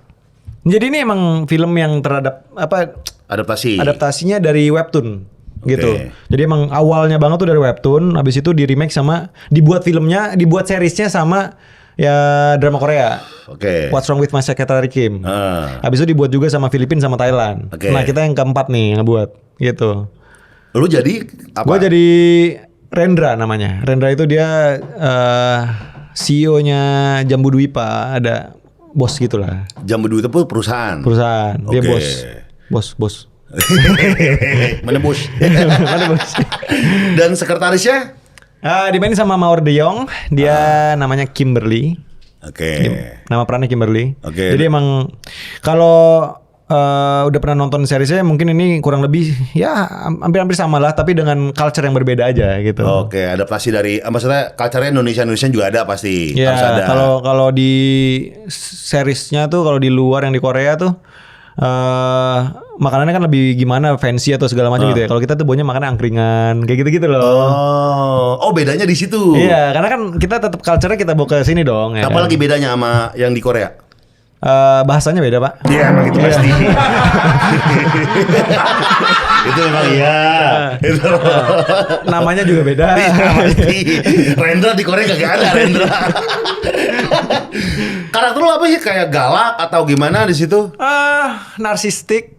B: Jadi ini emang film yang terhadap apa? Adaptasinya dari webtoon. Gitu. Jadi emang awalnya banget tuh dari webtoon, habis itu di remake sama dibuat filmnya, seriesnya sama ya drama Korea. What's Wrong with My Secretary Kim. Habis itu dibuat juga sama Filipina sama Thailand. Nah, kita yang keempat nih yang ngebuat gitu.
A: Lu jadi apa?
B: Gue jadi Rendra namanya. Rendra itu dia CEO-nya Jambu Dwipa, ada bos gitulah.
A: Jambu Dwipa itu perusahaan.
B: Dia bos.
A: Mana bos? Dan sekretarisnya?
B: Dimainin sama Mauer De Jong. Dia namanya Kimberly. Nama perannya Kimberly. Jadi emang kalau udah pernah nonton seriesnya, mungkin ini kurang lebih ya hampir sama lah, tapi dengan culture yang berbeda aja gitu.
A: Adaptasi dari maksudnya culture-nya Indonesia juga ada pasti.
B: Ya,
A: harus ada.
B: Kalau di seriesnya tuh, kalau di luar yang di Korea tuh makanannya kan lebih gimana, fancy atau segala macam gitu ya. Kalau kita tuh baunya makannya angkringan kayak gitu-gitu loh.
A: Oh, bedanya di situ.
B: Iya, karena kan kita tetap culture-nya kita bawa ke sini dong.
A: Apa lagi bedanya sama yang di Korea?
B: Bahasanya beda, Pak.
A: Iya, emang itu pasti. Itu memang iya. Itu.
B: Namanya juga beda.
A: Iya, pasti. Rendra di Korea gak ada Rendra. Karakter lu apa sih, kayak galak atau gimana di situ?
B: Narsistik.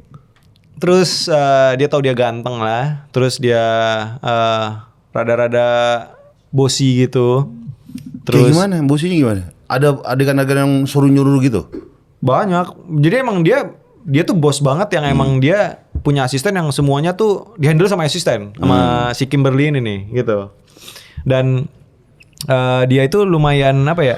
B: Terus dia tahu dia ganteng lah. Terus dia rada-rada bossy gitu.
A: Kayak gimana? Bosnya gimana? Ada adegan-adegan yang suruh nyuruh gitu?
B: Banyak. Jadi emang dia tuh bos banget yang emang dia punya asisten yang semuanya tuh dihandle sama asisten sama si Kimberly ini nih gitu. Dan dia itu lumayan apa ya?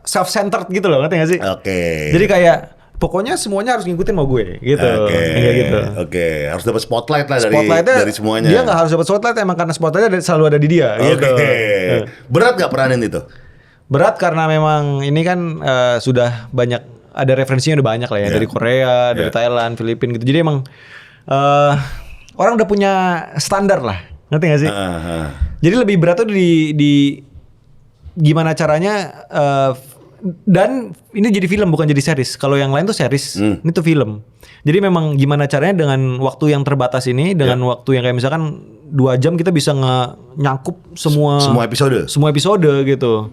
B: Self-centered gitu loh, ngerti gak sih?
A: Oke.
B: Jadi kayak pokoknya semuanya harus ngikutin mau gue gitu. Kayak gitu.
A: Oke, harus dapat spotlight lah dari semuanya.
B: Dia nggak harus dapat spotlight emang karena spotlightnya selalu ada di dia gitu.
A: Berat gak peranin itu?
B: Berat karena memang ini kan sudah banyak ada referensinya udah banyak lah ya dari Korea, dari Thailand, Filipina gitu. Jadi emang orang udah punya standar lah, ngerti gak sih? Jadi lebih berat tuh di gimana caranya dan ini jadi film bukan jadi series. Kalau yang lain tuh series, ini tuh film. Jadi memang gimana caranya dengan waktu yang terbatas ini, dengan waktu yang kayak misalkan 2 jam kita bisa nyangkup semua episode gitu.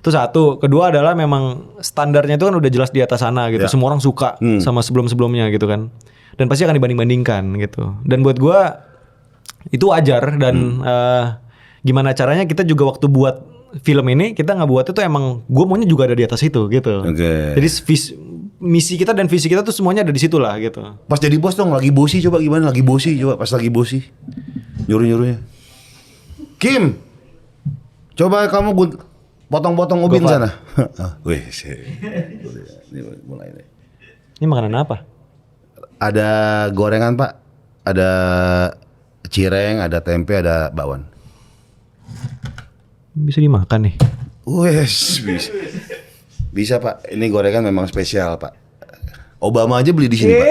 B: Itu satu. Kedua adalah memang standarnya itu kan udah jelas di atas sana gitu. Semua orang suka sama sebelum-sebelumnya gitu kan. Dan pasti akan dibanding-bandingkan gitu. Dan buat gua itu wajar dan gimana caranya kita juga waktu buat film ini kita nggak buat itu emang gue maunya juga ada di atas itu gitu. Jadi misi kita dan visi kita tuh semuanya ada di situ lah gitu.
A: Pas jadi bos dong lagi bosi coba gimana? Lagi bosi coba pas lagi bosi. Nyuruh-nyuruhnya. Kim. Coba kamu potong-potong ubin sana. Wih, ini mulai nih.
B: Ini makanan apa?
A: Ada gorengan Pak, ada cireng, ada tempe, ada bakwan.
B: Bisa dimakan nih.
A: Wes, bisa Pak. Ini gorengan memang spesial Pak. Obama aja beli di sini Pak.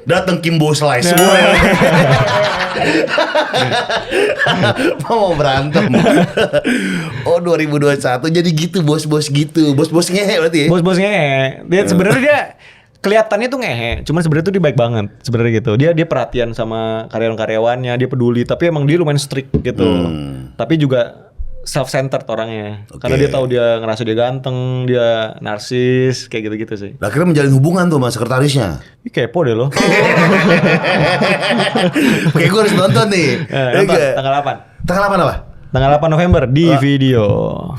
A: Datang Kimbo Slice semua. Mau berantem. Oh 2021 jadi gitu bos-bos gitu. Bos-bos ngehe berarti ya?
B: Bos-bos ngehe. Dia sebenarnya dia kelihatannya tuh ngehe, cuman sebenarnya tuh dia baik banget sebenarnya gitu. Dia perhatian sama karyawan-karyawannya, dia peduli, tapi emang dia lumayan strict gitu. Tapi juga self-centered orangnya. Karena dia tahu dia ngerasa dia ganteng, dia narsis, kayak gitu-gitu sih.
A: Akhirnya menjalin hubungan tuh sama sekretarisnya.
B: Ih kepo deh lo.
A: Kayak gue harus nonton nih.
B: Tanggal 8.
A: Tanggal 8 apa?
B: Tanggal 8 November di video.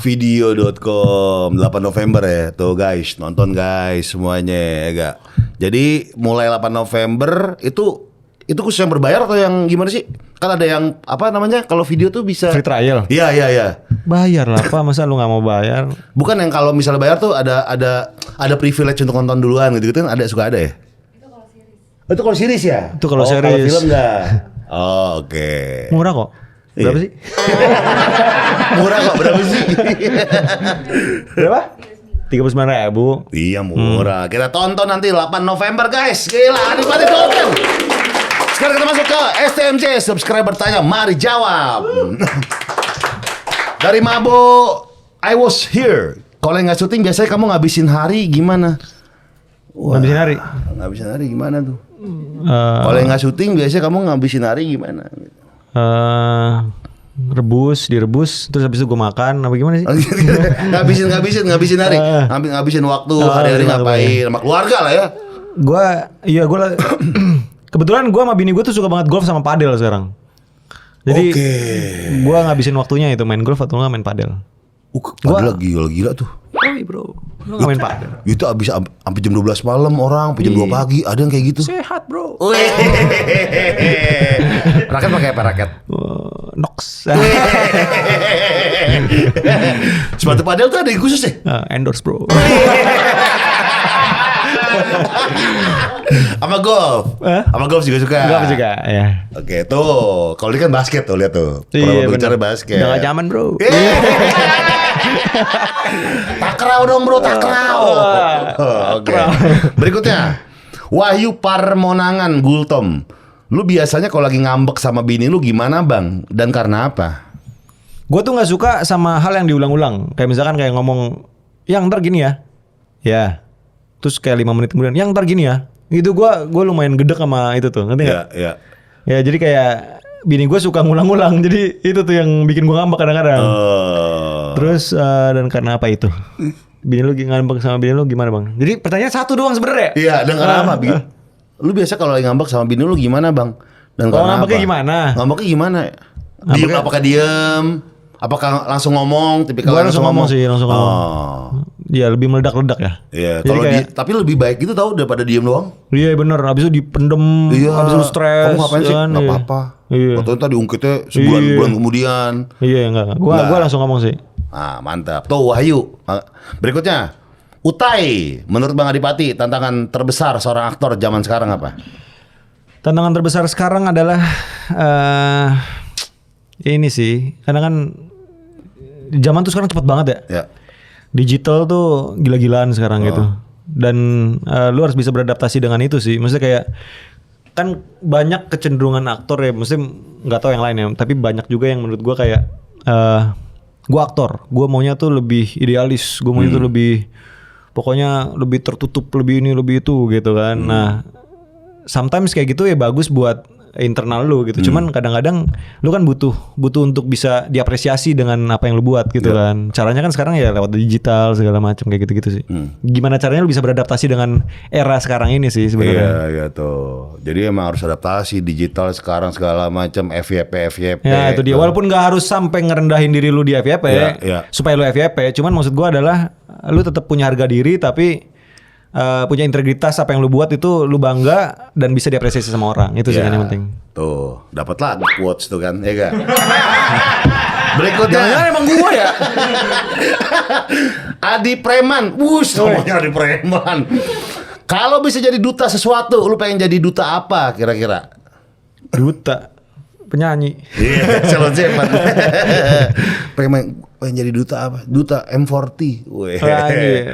A: Video.com 8 November ya. Tuh guys, nonton guys semuanya ya gak? Jadi mulai 8 November itu khusus yang berbayar atau yang gimana sih? Kan ada yang apa namanya? Kalau video tuh bisa
B: free trial.
A: Iya.
B: Bayar lah Pak, masa lu gak mau bayar?
A: Bukan yang kalau misalnya bayar tuh ada privilege untuk nonton duluan gitu kan suka ada ya? Itu kalau series ya?
B: Itu kalau series.
A: Kalau film enggak? Oh, oke.
B: Murah kok. Berapa sih?
A: Murah kok, berapa sih?
B: Berapa? 39.000.
A: Iya murah. Kita tonton nanti 8 November guys. Gila, Adipati Dolken. Sekarang kita masuk ke STMJ. Subscriber tanya, mari jawab. Dari Mabo, I was here. Kalau nggak syuting biasanya kamu ngabisin hari gimana?
B: Ngabisin hari?
A: Ngabisin hari gimana tuh? Kalau nggak syuting biasanya kamu ngabisin hari gimana?
B: Direbus, terus habis itu gue makan, apa gimana sih?
A: ngabisin hari, ngabisin waktu, hari-hari ngapain, sama keluarga lah ya.
B: Gue kebetulan gue sama bini gue tuh suka banget golf sama padel sekarang. Jadi gue ngabisin waktunya itu main golf atau nggak main padel.
A: Padel gila tuh.
B: Oi bro, lu nggak main padel?
A: Itu abis sampai jam 12 malam orang, sampai jam 2 pagi, ada yang kayak gitu.
B: Sehat bro.
A: Raket pakai apa raket?
B: Nox.
A: Sepatu padel tuh ada yang khusus ya?
B: Endorse bro.
A: Sama golf? Sama golf juga suka?
B: Golf juga, ya.
A: Oke, tuh. Kalau ini kan basket tuh, lihat tuh.
B: Iya,
A: bicara basket.
B: Udah gak zaman bro.
A: Takraw dong bro, takraw. Oke. Berikutnya, Wahyu Parmonangan Gultom. Lu biasanya kalau lagi ngambek sama bini lu gimana bang? Dan karena apa?
B: Gue tuh gak suka sama hal yang diulang-ulang. Kayak misalkan kayak ngomong, yang ntar gini ya. Ya. Terus kayak 5 menit kemudian, yang ntar gini ya. Itu gue lumayan gedek sama itu tuh, ngerti gak?
A: Iya.
B: Ya jadi kayak bini gue suka ngulang-ngulang. Jadi itu tuh yang bikin gue ngambek kadang-kadang. Terus dan karena apa itu? Bini lu ngambek sama bini lu gimana bang? Jadi pertanyaan satu doang sebenarnya.
A: Iya, dan karena apa? Lu biasa kalau lagi ngambek sama bini lu gimana, Bang? Dan karena
B: ngambeknya
A: apa?
B: gimana?
A: Ngambeknya gimana? Diem, apakah diem? Apakah langsung ngomong? Tipikal
B: Gua langsung ngomong sih, langsung ngomong.
A: Oh.
B: Iya, lebih meledak-ledak ya.
A: Iya,
B: Jadi
A: kalau
B: kayak-
A: tapi lebih baik gitu tau daripada diem doang.
B: Iya bener, abis itu dipendem, abis itu stres.
A: Kamu ngapain sih?
B: kan,
A: Nggak
B: iya.
A: apa-apa.
B: Iya.
A: Waktu itu diungkitnya sebulan kemudian.
B: Iya enggak. Gua langsung ngomong sih.
A: Ah, mantap. Tuh Wahyu. Berikutnya, Utai. Menurut Bang Adipati, tantangan terbesar seorang aktor zaman sekarang apa?
B: Tantangan terbesar sekarang adalah ini sih, karena kan zaman tuh sekarang cepet banget ya.
A: Ya.
B: Digital tuh gila-gilaan sekarang gitu. Dan lu harus bisa beradaptasi dengan itu sih. Maksudnya kayak kan banyak kecenderungan aktor ya, maksudnya nggak tahu yang lain ya, tapi banyak juga yang menurut gua kayak gua aktor, gua maunya tuh lebih idealis, gua maunya tuh lebih pokoknya lebih tertutup, lebih ini, lebih itu gitu kan. Nah, sometimes kayak gitu ya bagus buat internal lu gitu. Cuman kadang-kadang lu kan butuh untuk bisa diapresiasi dengan apa yang lu buat gitu kan. Caranya kan sekarang ya lewat digital segala macam kayak gitu-gitu sih. Gimana caranya lu bisa beradaptasi dengan era sekarang ini sih sebenarnya.
A: Iya tuh. Jadi emang harus adaptasi digital sekarang segala macam FYP.
B: Ya itu dia. Walaupun nggak harus sampai ngerendahin diri lu di FYP
A: Iya.
B: supaya lu FYP. Cuman maksud gua adalah lu tetap punya harga diri tapi punya integritas, apa yang lu buat itu lu bangga dan bisa diapresiasi sama orang. Itu sih kan yang penting.
A: Tuh, dapatlah quotes tuh kan, ya gak? Berikutnya.
B: Jangan-jangan emang gua ya.
A: Adi Preman. Namanya Adi Preman. Kalau bisa jadi duta sesuatu, lu pengen jadi duta apa kira-kira?
B: Duta penyanyi.
A: Iya, calon cepat. pengen jadi duta apa? Duta M40. Weh.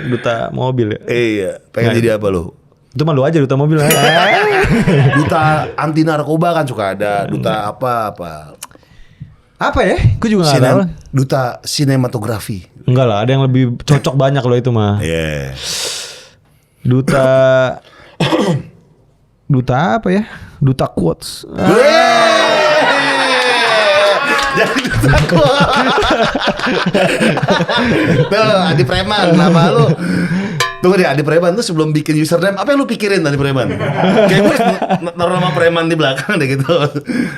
B: Duta mobil ya.
A: Iya, pengen jadi apa lu?
B: Itu malu aja duta mobil.
A: Duta anti narkoba kan suka ada, duta apa.
B: Apa ya? Gue juga nggak tahu.
A: Duta sinematografi.
B: Enggak lah, ada yang lebih cocok banyak loh itu mah.
A: Iya.
B: Duta apa ya? Duta quotes.
A: Jadi duta quotes. Tuh, Adi Preman, nama lu. Tunggu deh, Adi Preman tuh sebelum bikin username, apa yang lu pikirin Adi Preman? Kayak gue naruh nama Preman di belakang deh gitu.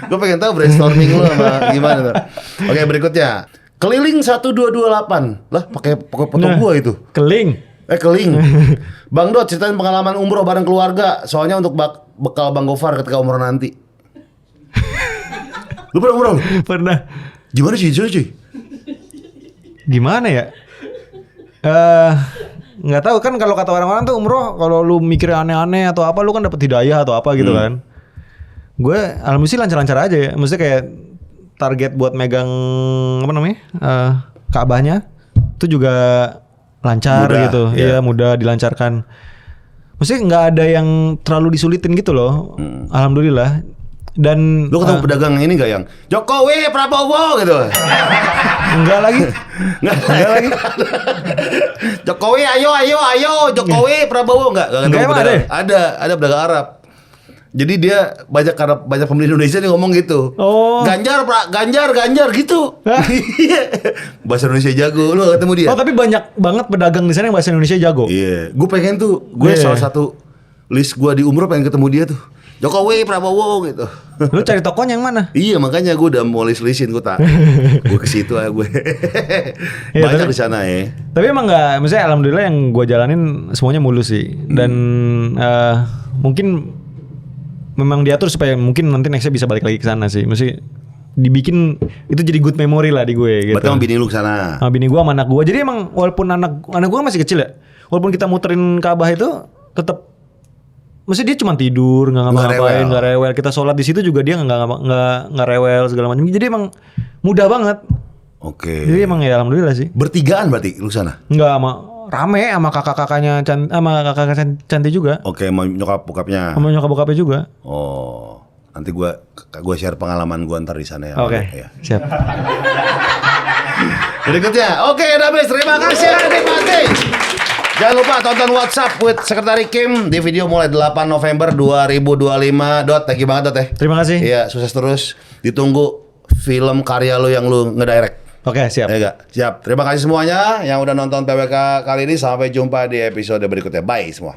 A: Gue pengen tahu brainstorming lu sama gimana tuh. Oke, berikutnya. Keliling 1228. Lah, pakai foto gua itu.
B: Keling.
A: Keling. Bang Dot, ceritain pengalaman umroh bareng keluarga. Soalnya untuk bekal Bang Gofar ketika umroh nanti. Lu pernah umroh lu?
B: Pernah.
A: Gimana sih, cuy?
B: Gimana ya? Nggak tahu kan, kalau kata orang-orang tuh umroh kalau lu mikir aneh-aneh atau apa, lu kan dapat hidayah atau apa gitu kan. Gue alhamdulillah sih lancar-lancar aja ya. Maksudnya kayak target buat megang apa namanya? Ka'bahnya itu juga lancar
A: Mudah,
B: gitu.
A: ya.
B: Iya, mudah dilancarkan. Maksudnya nggak ada yang terlalu disulitin gitu loh. Alhamdulillah. Dan
A: Lu ketemu pedagang ini gak yang Jokowi Prabowo gitu?
B: enggak lagi.
A: Enggak lagi. Jokowi ayo Jokowi Prabowo enggak ketemu
B: Enggak, emang
A: pedagang. Ada pedagang Arab. Jadi dia banyak pembeli Indonesia nih ngomong gitu.
B: Oh.
A: Ganjar gitu. Iya. Bahasa Indonesia jago. Lu gak ketemu dia?
B: Oh, tapi banyak banget pedagang di sana yang bahasa Indonesia jago.
A: Iya, gue pengen tuh, salah satu list gue di umroh pengen ketemu dia tuh, Jokowi Prabowo gitu.
B: Lu cari tokonya yang mana?
A: Iya, makanya gue udah mau list-listin gue gue ke situ aja gue.
B: Iya,
A: Banyak
B: tapi-
A: di sana ya.
B: Tapi emang nggak, maksudnya alhamdulillah yang gue jalanin semuanya mulus sih. Dan mungkin memang diatur supaya mungkin nanti nextnya bisa balik lagi ke sana sih. Mesti dibikin itu jadi good memory lah di gue gitu.
A: Berarti sama bini lu ke sana.
B: Sama bini gue, sama anak gue. Jadi emang walaupun anak gue masih kecil ya, walaupun kita muterin Ka'bah itu tetap, mesti dia cuma tidur, nggak ngapa-ngapain, nggak rewel. Kita sholat di situ juga dia nggak rewel segala macam. Jadi emang mudah banget.
A: Oke.
B: Jadi emang ya alhamdulillah sih.
A: Bertigaan berarti lu sana?
B: Nggak rame sama kakak-kakaknya sama kakak cantik juga.
A: Oke, mau nyokap bokapnya.
B: Sama nyokap bokapnya juga.
A: Oh, nanti gue share pengalaman gue ntar di sana ya.
B: Oke,
A: Ya.
B: siap.
A: Berikutnya, oke Dabes, terima kasih Adipati. Jangan lupa tonton WhatsApp with Sekretari Kim di video mulai 8 November 2025. Dot, thank you banget Dot ya.
B: Terima kasih.
A: Iya, sukses terus. Ditunggu film karya lu yang lu ngedirect.
B: Oke, siap.
A: Ya gak? Siap. Terima kasih semuanya yang udah nonton PWK kali ini. Sampai jumpa di episode berikutnya. Bye semua.